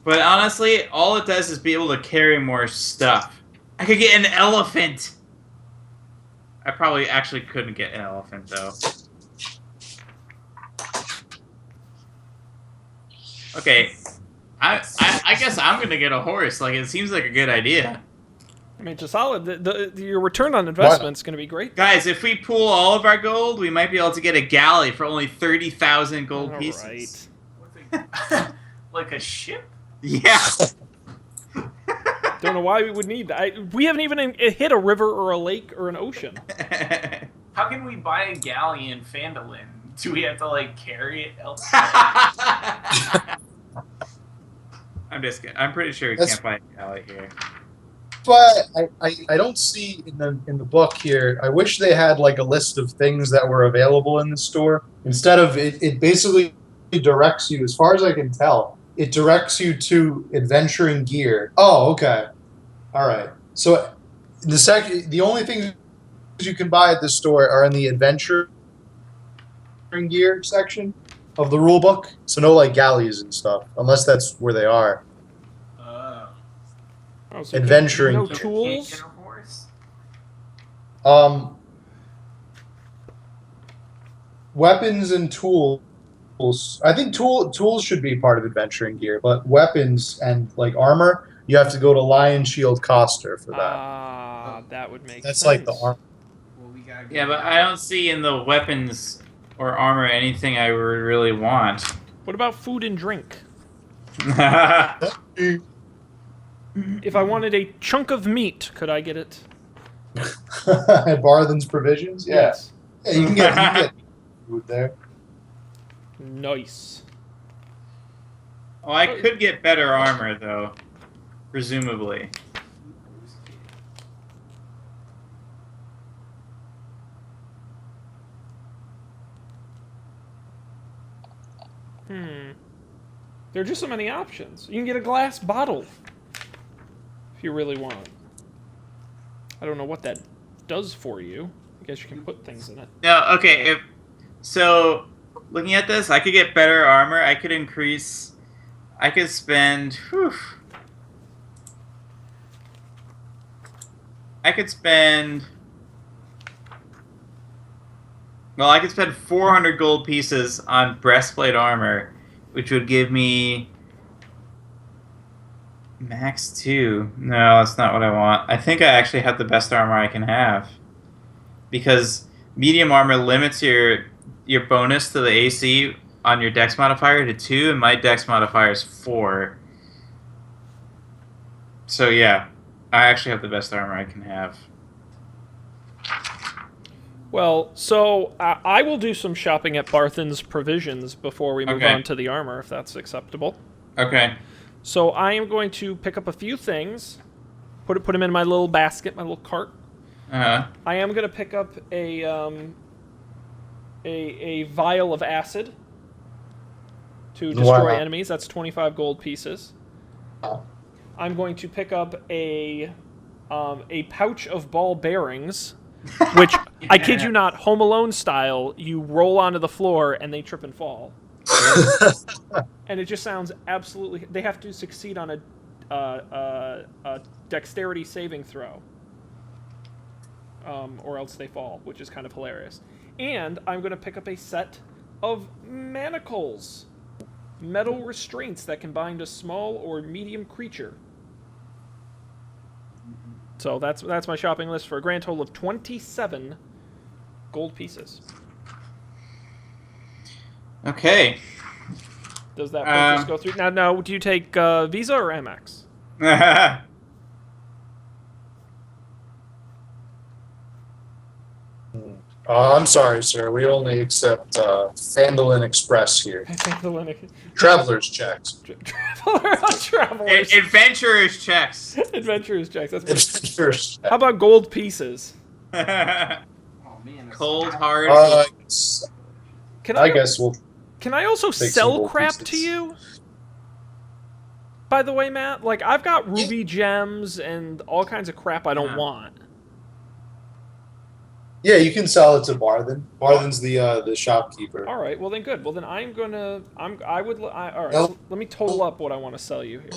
but honestly, all it does is be able to carry more stuff. I could get an elephant. I probably actually couldn't get an elephant though. Okay, I guess I'm gonna get a horse. Like, it seems like a good idea. I mean, it's a solid. Your return on investment is going to be great. Guys, if we pool all of our gold, we might be able to get a galley for only 30,000 gold All pieces. right. Like a ship? Yeah. Don't know why we would need that. We haven't even hit a river or a lake or an ocean. How can we buy a galley in Phandelver? Do we have to, like, carry it elsewhere? I'm just kidding. I'm pretty sure we That's- can't buy a galley here. That's why I don't see in the book here. I wish they had like a list of things that were available in the store. Instead of it basically directs you, as far as I can tell, it directs you to adventuring gear. Oh, okay. All right. So the only things you can buy at the store are in the adventuring gear section of the rule book. So no like galleys and stuff, unless that's where they are. Oh, so Adventuring. No Can't tools. get a horse? Weapons and tools. I think tools should be part of adventuring gear, but weapons and like armor, you have to go to Lion Shield Coster for that. Ah, that would make That's sense. like the armor. Well, we gotta Yeah, but I don't see in the weapons or armor anything I would really want. What about food and drink? Yeah, If I wanted a chunk of meat, could I get it? Barthen's Provisions? Yeah. Yeah, you can get food there. Nice. Oh, I could get better armor though, presumably. There are just so many options. You can get a glass bottle if you really want. I don't know what that does for you. I guess you can put things in it. No, okay. So, looking at this, I could get better armor. I could increase. I could spend. Whew, I could spend. Well, I could spend 400 gold pieces on breastplate armor, which would give me max 2. No, that's not what I want. I think I actually have the best armor I can have, because medium armor limits your bonus to the AC on your dex modifier to 2, and my dex modifier is 4. So yeah, I actually have the best armor I can have. Well, so I will do some shopping at Barthen's Provisions before we move on to the armor, if that's acceptable. Okay. So I am going to pick up a few things, put them in my little basket, my little cart. Uh-huh. I am going to pick up a vial of acid to destroy enemies. That's 25 gold pieces. I'm going to pick up a pouch of ball bearings, which, I kid you not, Home Alone style, you roll onto the floor and they trip and fall. And it just sounds absolutely... They have to succeed on a dexterity saving throw. Or else they fall, which is kind of hilarious. And I'm going to pick up a set of manacles. Metal restraints that can bind a small or medium creature. So that's my shopping list for a grand total of 27 gold pieces. Okay. Does that purchase go through? Now, do you take Visa or Amex? I'm sorry, sir. We only accept Phandelver Express here. Phandelver. Traveler's checks. Travelers. Adventurers checks. Adventurers checks. That's Adventurers. How about gold pieces? Oh, man, cold hard. I guess we'll. Can I also take some sell gold crap pieces. to you? By the way, Matt, like I've got ruby gems and all kinds of crap I don't want. Yeah, you can sell it to Barthen. Barthen's the shopkeeper. All right, well then good. Well then all right. Nope. So let me total up what I want to sell you here.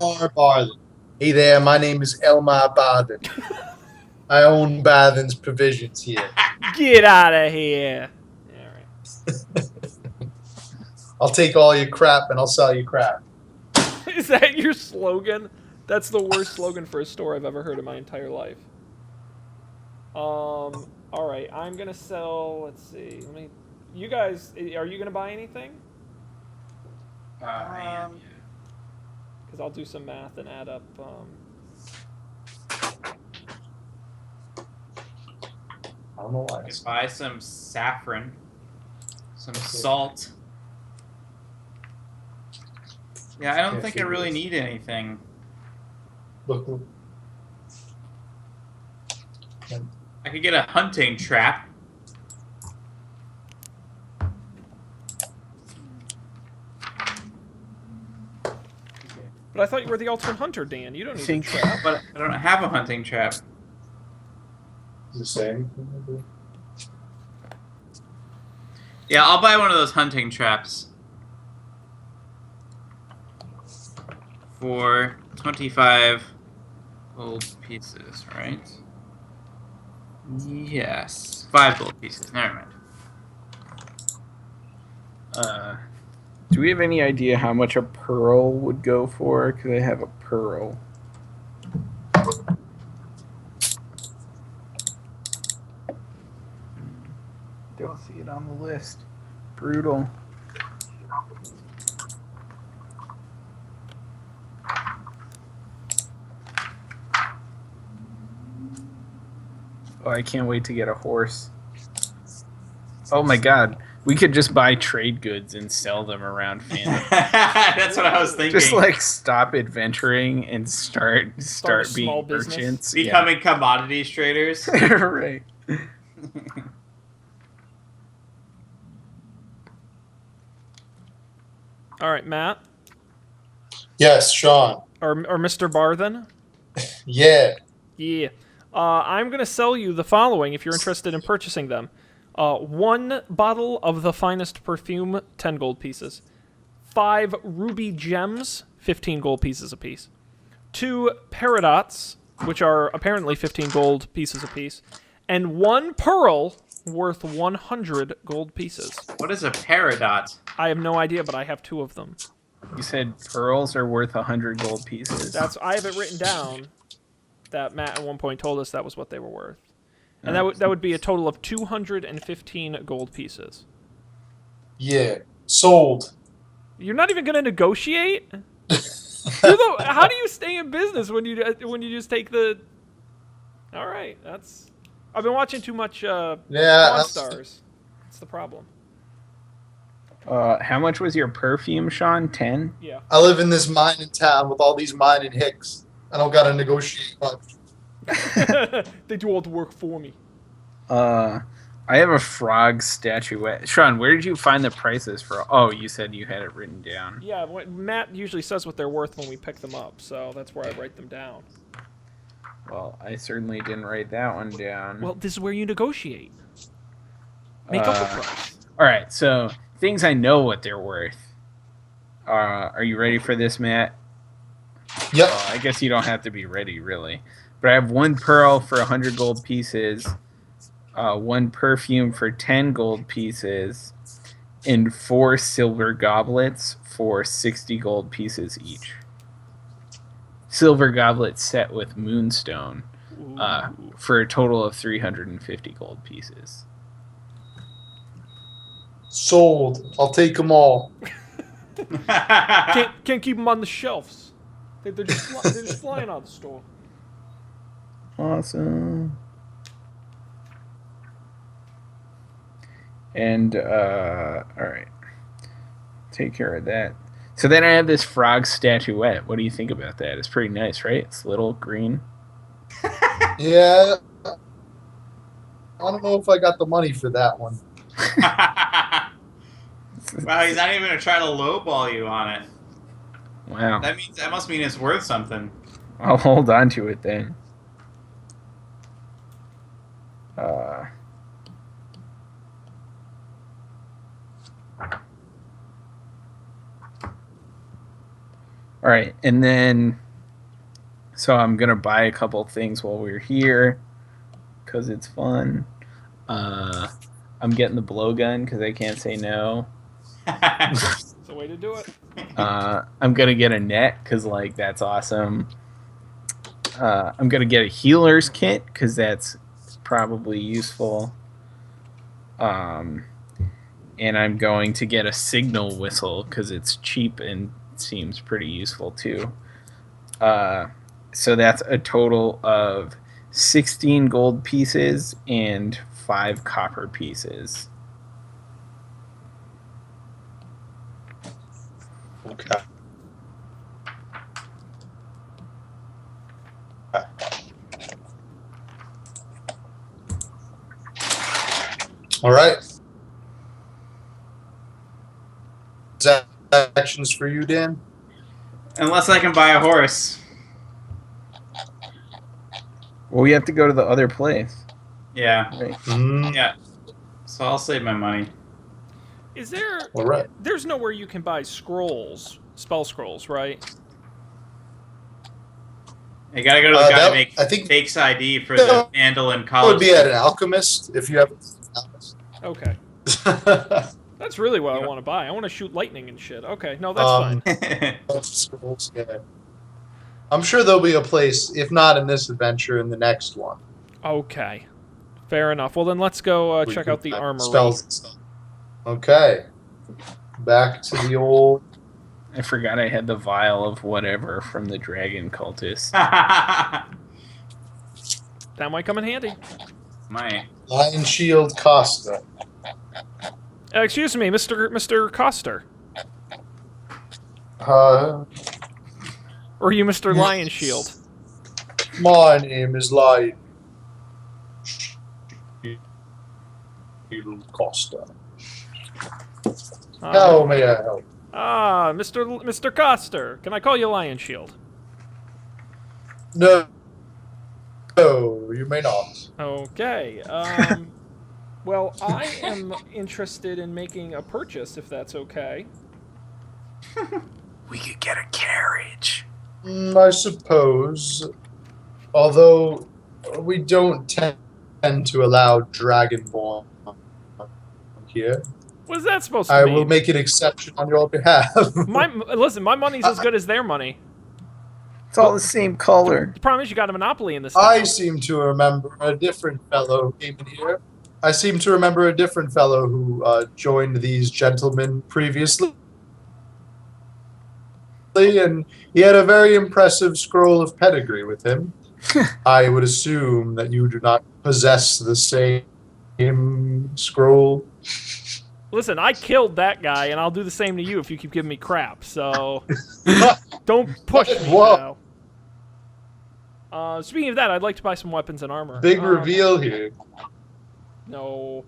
Barthen. Hey there, my name is Elmar Barthen. I own Barthen's Provisions here. Get out of here. All right. I'll take all your crap and I'll sell you crap. Is that your slogan? That's the worst slogan for a store I've ever heard in my entire life. All right, I'm gonna sell. Let's see. You guys, are you gonna buy anything? I am. Because I'll do some math and add up. I don't know why. Let's buy some saffron, some salt. Yeah, I don't think I really need anything. Look. I could get a hunting trap. But I thought you were the ultimate hunter, Dan. You don't need a trap. But I don't have a hunting trap. Does it say? Yeah, I'll buy one of those hunting traps. For 25 gold pieces, right? Yes. 5 gold pieces. Never mind. Do we have any idea how much a pearl would go for? Because I have a pearl. Don't see it on the list. Brutal. Oh, I can't wait to get a horse. Oh my god. We could just buy trade goods and sell them around Phandelver. That's what I was thinking. Just like stop adventuring and start being small business. merchants. Becoming commodities traders. Yeah. Right. All right, Matt Yes, Sean. or Mr. Barthen. Yeah. Yeah. I'm going to sell you the following if you're interested in purchasing them. 1 bottle of the finest perfume, 10 gold pieces. 5 ruby gems, 15 gold pieces apiece. 2 peridots, which are apparently 15 gold pieces apiece. And 1 pearl, worth 100 gold pieces. What is a peridot? I have no idea, but I have 2 of them. You said pearls are worth 100 gold pieces. I have it written down that Matt at one point told us that was what they were worth. And that would be a total of 215 gold pieces. Yeah. Sold. You're not even gonna negotiate? How do you stay in business when you just take the? All right, that's. I've been watching too much Pawn Stars. That's the problem. How much was your perfume, Sean? 10? Yeah. I live in this mining town with all these mining hicks. I don't gotta negotiate much. They do all the work for me. I have a frog statuette. Sean, where did you find the prices for? Oh, you said you had it written down. Yeah, Matt usually says what they're worth when we pick them up, so that's where I write them down. Well, I certainly didn't write that one down. Well, this is where you negotiate. Make up a price. All right, so things I know what they're worth. Are you ready for this, Matt? Yep. I guess you don't have to be ready, really. But I have 1 pearl for 100 gold pieces, 1 perfume for 10 gold pieces, and 4 silver goblets for 60 gold pieces each. Silver goblets set with moonstone for a total of 350 gold pieces. Sold. I'll take them all. Can't keep them on the shelves. They're just flying out of the store. Awesome. And, alright. Take care of that. So then I have this frog statuette. What do you think about that? It's pretty nice, right? It's little green. Yeah. I don't know if I got the money for that one. Wow, he's not even gonna try to lowball you on it. Wow. That must mean it's worth something. I'll hold on to it then. All right, and then, so I'm gonna buy a couple things while we're here, cause it's fun. I'm getting the blowgun because I can't say no. It's the way to do it. I'm gonna get a net because like that's awesome. I'm gonna get a healer's kit because that's probably useful. And I'm going to get a signal whistle because it's cheap and seems pretty useful too. So that's a total of 16 gold pieces and 5 copper pieces. Okay. All right. Is that actions for you, Dan? Unless I can buy a horse. Well, we have to go to the other place. Yeah. Right. Yeah. So I'll save my money. Is there? All right. There's nowhere you can buy scrolls, spell scrolls, right? You gotta go to the guy to make I think Fake's ID for the Phandelver that college. would be at an alchemist if you have an alchemist. Okay. That's really what I want to buy. I want to shoot lightning and shit. Okay, no, that's fine. Scrolls, yeah. I'm sure there'll be a place, if not in this adventure, in the next one. Okay, fair enough. Well, then let's go check out the armory. Spells and stuff. Okay. Back to the old... I forgot I had the vial of whatever from the dragon cultist. That might come in handy. Might. Lion Shield Costa. Excuse me, Mr. Coster. Uh, Or are you Mr. Lion Shield? my name is Lion Shield Costa. How may I help? Mr. Coster. Can I call you Lion Shield? No. No, you may not. Okay. Well, I am interested in making a purchase, if that's okay. We could get a carriage. I suppose. Although we don't tend to allow Dragonborn here. What's that supposed to I mean? will make an exception on your behalf. Listen, my money's as good as their money. It's all the same color. The problem is you got a monopoly in this I town. seem to remember a different fellow came in here. I seem to remember a different fellow who joined these gentlemen previously, and he had a very impressive scroll of pedigree with him. I would assume that you do not possess the same scroll. Listen, I killed that guy, and I'll do the same to you if you keep giving me crap. So don't push me Whoa. now. Speaking of that, I'd like to buy some weapons and armor. Big reveal here. No.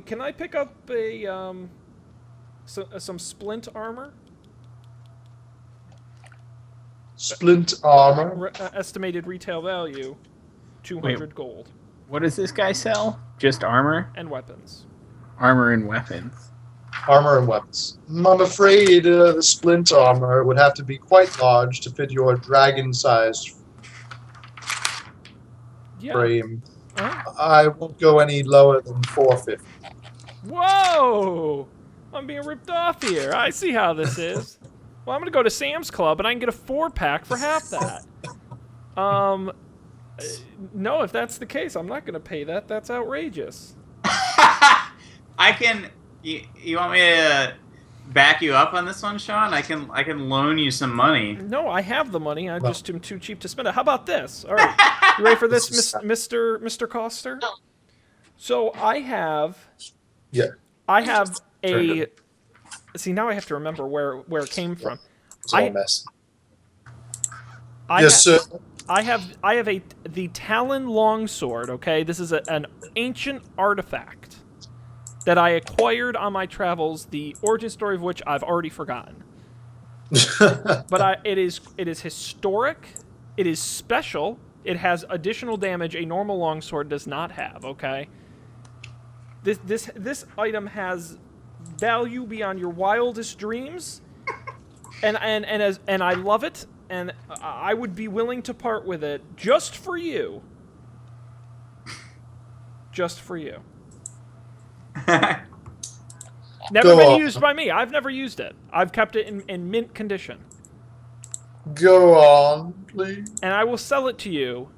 Can I pick up a some splint armor? Splint armor. Estimated retail value, 200 gold. What does this guy sell? Just armor? And weapons. Armor and weapons. Armor and weapons. I'm afraid the splint armor would have to be quite large to fit your dragon-sized frame. Uh-huh. I won't go any lower than 450. Whoa! I'm being ripped off here. I see how this is. Well, I'm gonna go to Sam's Club and I can get a 4-pack for half that. No, if that's the case, I'm not gonna pay that. That's outrageous. I can. You want me to back you up on this one, Sean? I can loan you some money. No, I have the money. I just am too cheap to spend it. How about this? All right, you ready for this, Mr. Coster? So I have a. See, now I have to remember where it came from. It's all messy. Yes, sir. I have the Talon longsword. Okay, this is an ancient artifact that I acquired on my travels. The origin story of which I've already forgotten. But it is historic. It is special. It has additional damage a normal longsword does not have. Okay. This item has value beyond your wildest dreams, and I love it, and I would be willing to part with it just for you. Just for you. Never been used by me. I've never used it. I've kept it in mint condition. Go on, please. And I will sell it to you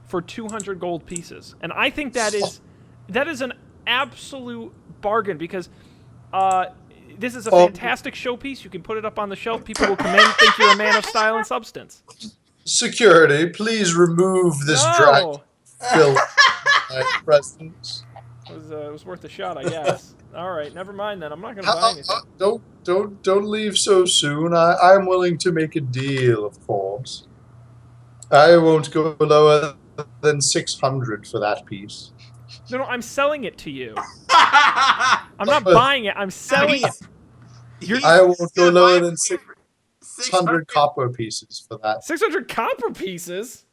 for 200 gold pieces. And I think that is an absolute bargain because this is a fantastic showpiece. You can put it up on the shelf. People will come in, think you're a man of style and substance. Security, please remove this dragon filth from my presence. It was worth a shot, I guess. All right, never mind then. I'm not going to buy anything. Don't leave so soon. I'm willing to make a deal, of course. I won't go lower than 600 for that piece. No, I'm selling it to you. I'm not buying it. I'm selling it. I won't go lower than 600 copper pieces for that. 600 copper pieces?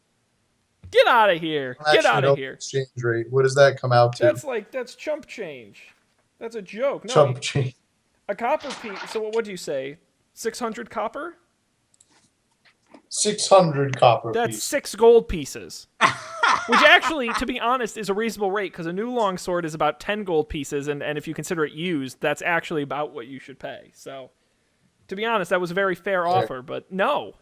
Get out of here. Get out of here. Exchange rate. What does that come out to? That's chump change. That's a joke. No, chump change. A copper piece. So what do you say? 600 copper? 600 copper That's pieces. 6 gold pieces. Which actually, to be honest, is a reasonable rate because a new longsword is about 10 gold pieces, and if you consider it used, that's actually about what you should pay. So, to be honest, that was a very fair offer, but no.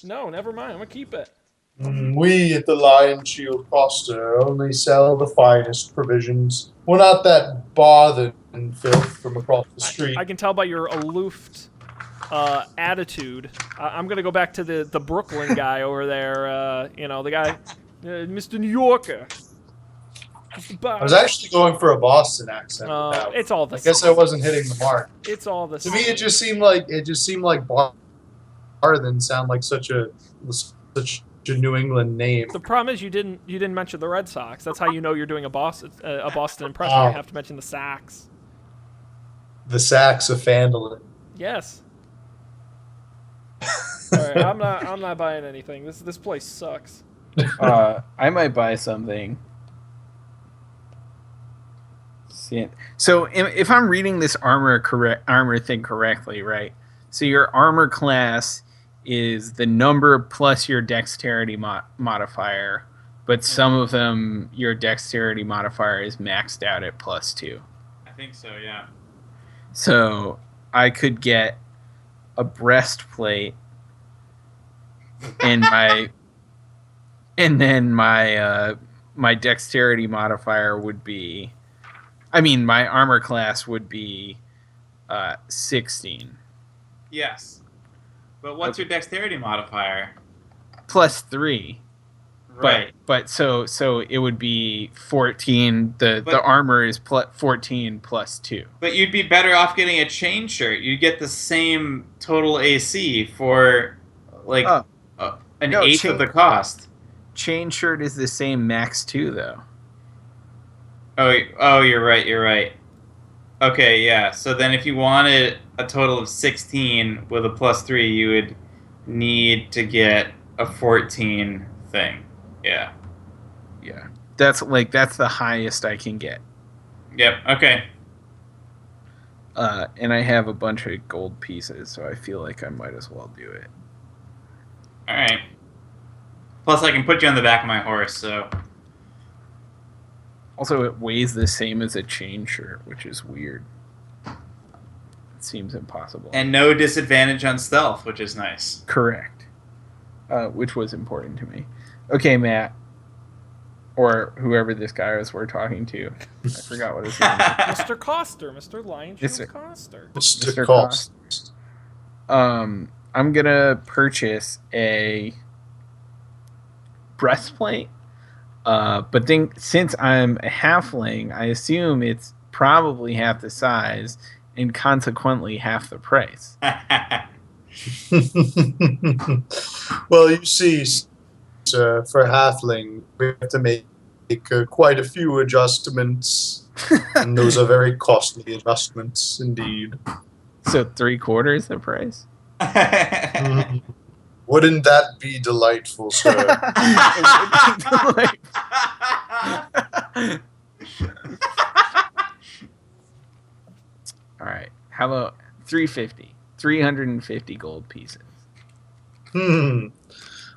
No, never mind. I'm going to keep it. We at the Lion Shield Foster only sell the finest provisions. We're not that bothered and filth from across the street. I can tell by your aloof attitude. I'm going to go back to the Brooklyn guy over there. The guy, Mr. New Yorker. I was actually going for a Boston accent. It's all the same. I guess I wasn't hitting the mark. It's all the same. To me, it just seemed like bar than sound like such a New England name. The problem is you didn't mention the Red Sox. That's how you know you're doing a Boston impression. You have to mention the Sox. The Sox of Phandelver. Yes. All right, I'm not buying anything. This place sucks. I might buy something. So if I'm reading this armor thing correctly, right? So your armor class is the number plus your dexterity modifier, but some of them your dexterity modifier is maxed out at +2. I think so, yeah. So I could get a breastplate and then my my dexterity modifier would be... I mean, my armor class would be 16. Yes. But what's your dexterity modifier? Plus 3. Right. But so it would be 14. The armor is 14 plus 2. But you'd be better off getting a chain shirt. You'd get the same total AC for an eighth of the cost. Chain shirt is the same max 2 though. Oh, you're right. Okay, yeah. So then if you wanted a total of 16 with a plus 3, you would need to get a 14 thing. Yeah. Yeah. That's the highest I can get. Yep, okay. And I have a bunch of gold pieces, so I feel like I might as well do it. Alright. Plus I can put you on the back of my horse, so... Also, it weighs the same as a chain shirt, which is weird. It seems impossible. And no disadvantage on stealth, which is nice. Correct. Which was important to me. Okay, Matt. Or whoever this guy was we're talking to. I forgot what his name is. Mr. Coster. Mr. Lion Shoes Coster. Mr. Cost. I'm going to purchase a breastplate. But then, since I'm a halfling, I assume it's probably half the size and consequently half the price. Well, you see, sir, for halfling, we have to make quite a few adjustments, and those are very costly adjustments indeed. So 3/4 the price? Wouldn't that be delightful, sir? All right. How about 350 gold pieces?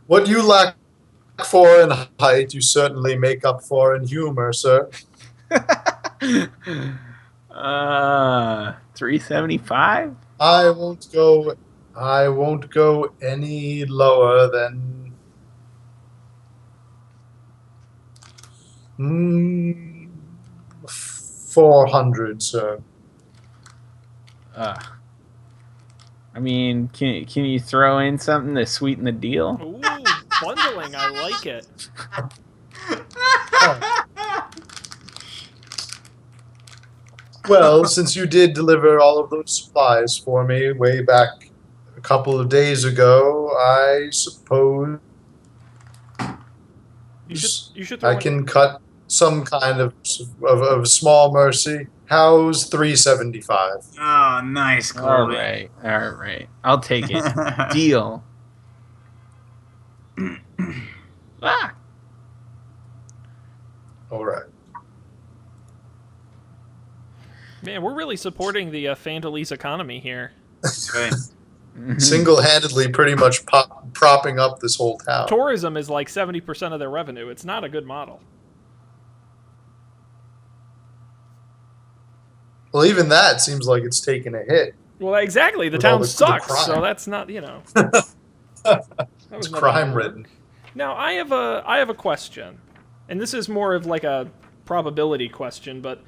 What you lack for in height, you certainly make up for in humor, sir. 375? I won't go any lower than 400, sir. I mean, can you throw in something to sweeten the deal? Ooh, bundling. I like it. Well, since you did deliver all of those supplies for me way back a couple of days ago, I suppose You should throw I can cut some kind of small mercy. How's 375? Oh, nice, Chloe. All right. I'll take it. Deal. All right. Man, we're really supporting the Phandelver economy here. Right. Single-handedly pretty much propping up this whole town. Tourism is like 70% of their revenue. It's not a good model. Well, even that seems like it's taken a hit. Well, exactly. The town sucks, so that's not, It's crime-ridden. Now, I have a question, and this is more of like a probability question, but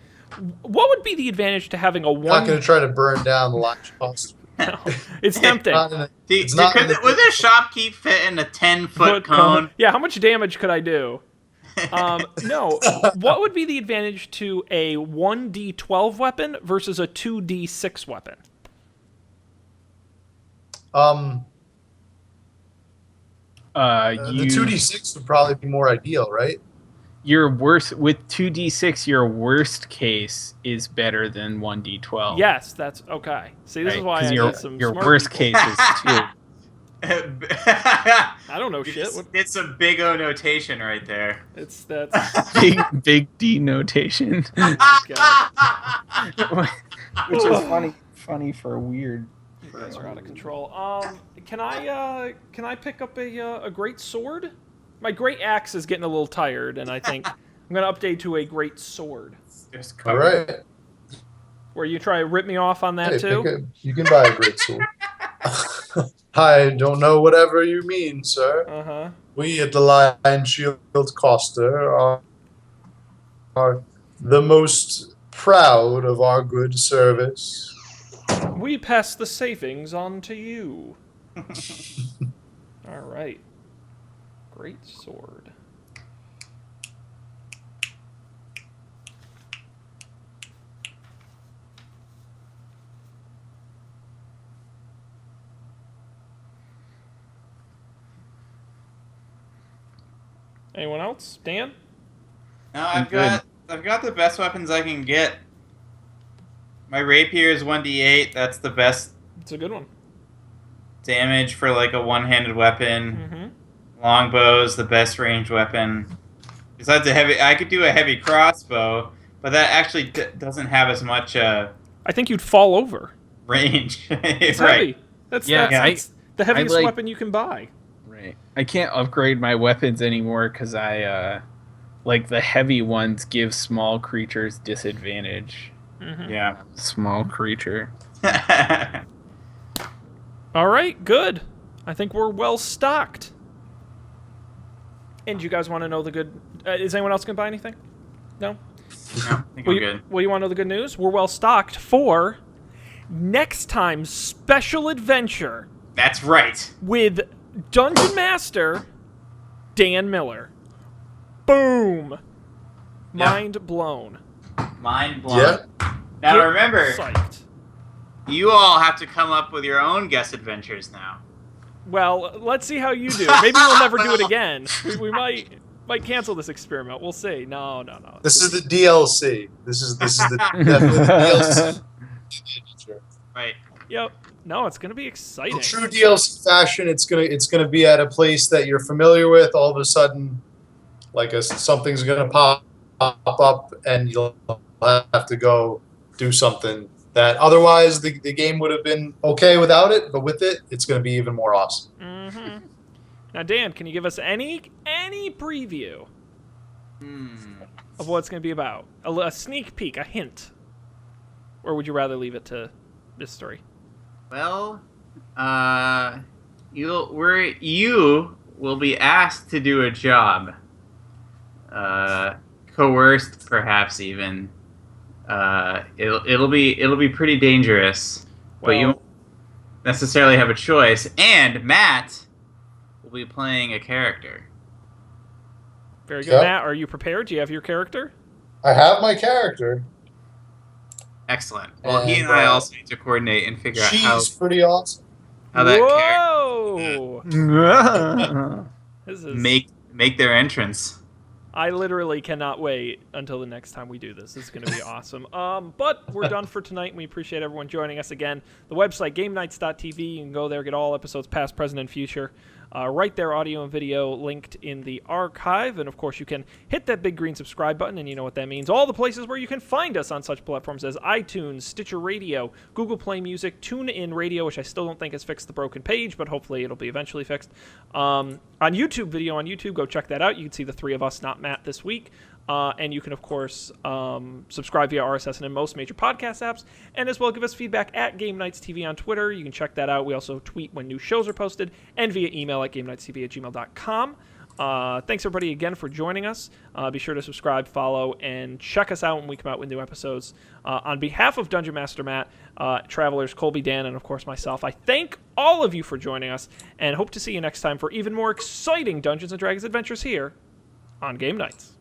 what would be the advantage to having a I'm not going to try to burn down the lodge cost. No, it's tempting. Would the shopkeep fit in a 10-foot cone? Yeah, how much damage could I do? No. What would be the advantage to a 1d12 weapon versus a 2d6 weapon? The 2d6 would probably be more ideal, right? Your worst with 2d6, your worst case is better than 1d12. Yes, that's okay. See, this is why I need some your smart worst people. case is 2. I don't know shit. It's a big O notation right there. That's big D notation. Which is funny for weird. You guys are out of control. Can I pick up a great sword? My great axe is getting a little tired, and I think I'm gonna update to a great sword. All right. Where you try to rip me off on that too? You can buy a great sword. I don't know whatever you mean, sir. Uh-huh. We at the Lion Shield Coster are are the most proud of our good service. We pass the savings on to you. All right. Great sword. Anyone else? Dan? No, I've got the best weapons I can get. My rapier is 1d8. That's the best It's a good one. damage for like a one-handed weapon. Mm-hmm. Longbow is the best ranged weapon. Besides I could do a heavy crossbow, but that actually doesn't have as much I think you'd fall over. range. It's right. heavy. That's the heaviest like- weapon you can buy. Right. I can't upgrade my weapons anymore because I, like, the heavy ones give small creatures disadvantage. Mm-hmm. Yeah. Small creature. All right, good. I think we're well stocked. And do you guys want to know the good... is anyone else going to buy anything? No? No, I think I'm good. Well, you want to know the good news? We're well stocked for next time's special adventure That's right. with Dungeon Master Dan Miller. Boom! Yeah. Mind blown. Mind blown. Yeah. Now Get remember, psyched. you all have to come up with your own guest adventures now. Well, let's see how you do. Maybe we'll never do it again. We might cancel this experiment. We'll see. No. This is the DLC. This is the definitely the DLC. Right. Yep. No, it's gonna be exciting. In true DLC fashion, it's gonna be at a place that you're familiar with. All of a sudden, like something's gonna pop up, and you'll have to go do something that otherwise the game would have been okay without it. But with it, it's gonna be even more awesome. Mm-hmm. Now, Dan, can you give us any preview of what it's going to be about? A sneak peek, a hint? Or would you rather leave it to mystery? Well, you will be asked to do a job. Coerced, perhaps even. It'll be pretty dangerous, but you won't necessarily have a choice. And Matt will be playing a character. Very good. Yep. Matt, are you prepared? Do you have your character? I have my character. Excellent. Well, he and I also need to coordinate and figure out She's pretty awesome. how that Whoa! character This is... make their entrance. I literally cannot wait until the next time we do this. This is going to be awesome. But we're done for tonight, and we appreciate everyone joining us again. The website, GameNights.tv, you can go there, get all episodes past, present, and future. Right there, audio and video linked in the archive. And, of course, you can hit that big green subscribe button, and you know what that means. All the places where you can find us on such platforms as iTunes, Stitcher Radio, Google Play Music, TuneIn Radio, which I still don't think has fixed the broken page, but hopefully it'll be eventually fixed. On YouTube, video on YouTube, go check that out. You can see the three of us, not Matt, this week. And you can, of course, subscribe via RSS and in most major podcast apps, and as well give us feedback at Game Nights TV on Twitter. You can check that out. We also tweet when new shows are posted, and via email at GameNightsTV@gmail.com. Thanks, everybody, again for joining us. Be sure to subscribe, follow, and check us out when we come out with new episodes. On behalf of Dungeon Master Matt, Travelers, Colby, Dan, and, of course, myself, I thank all of you for joining us, and hope to see you next time for even more exciting Dungeons & Dragons adventures here on Game Nights.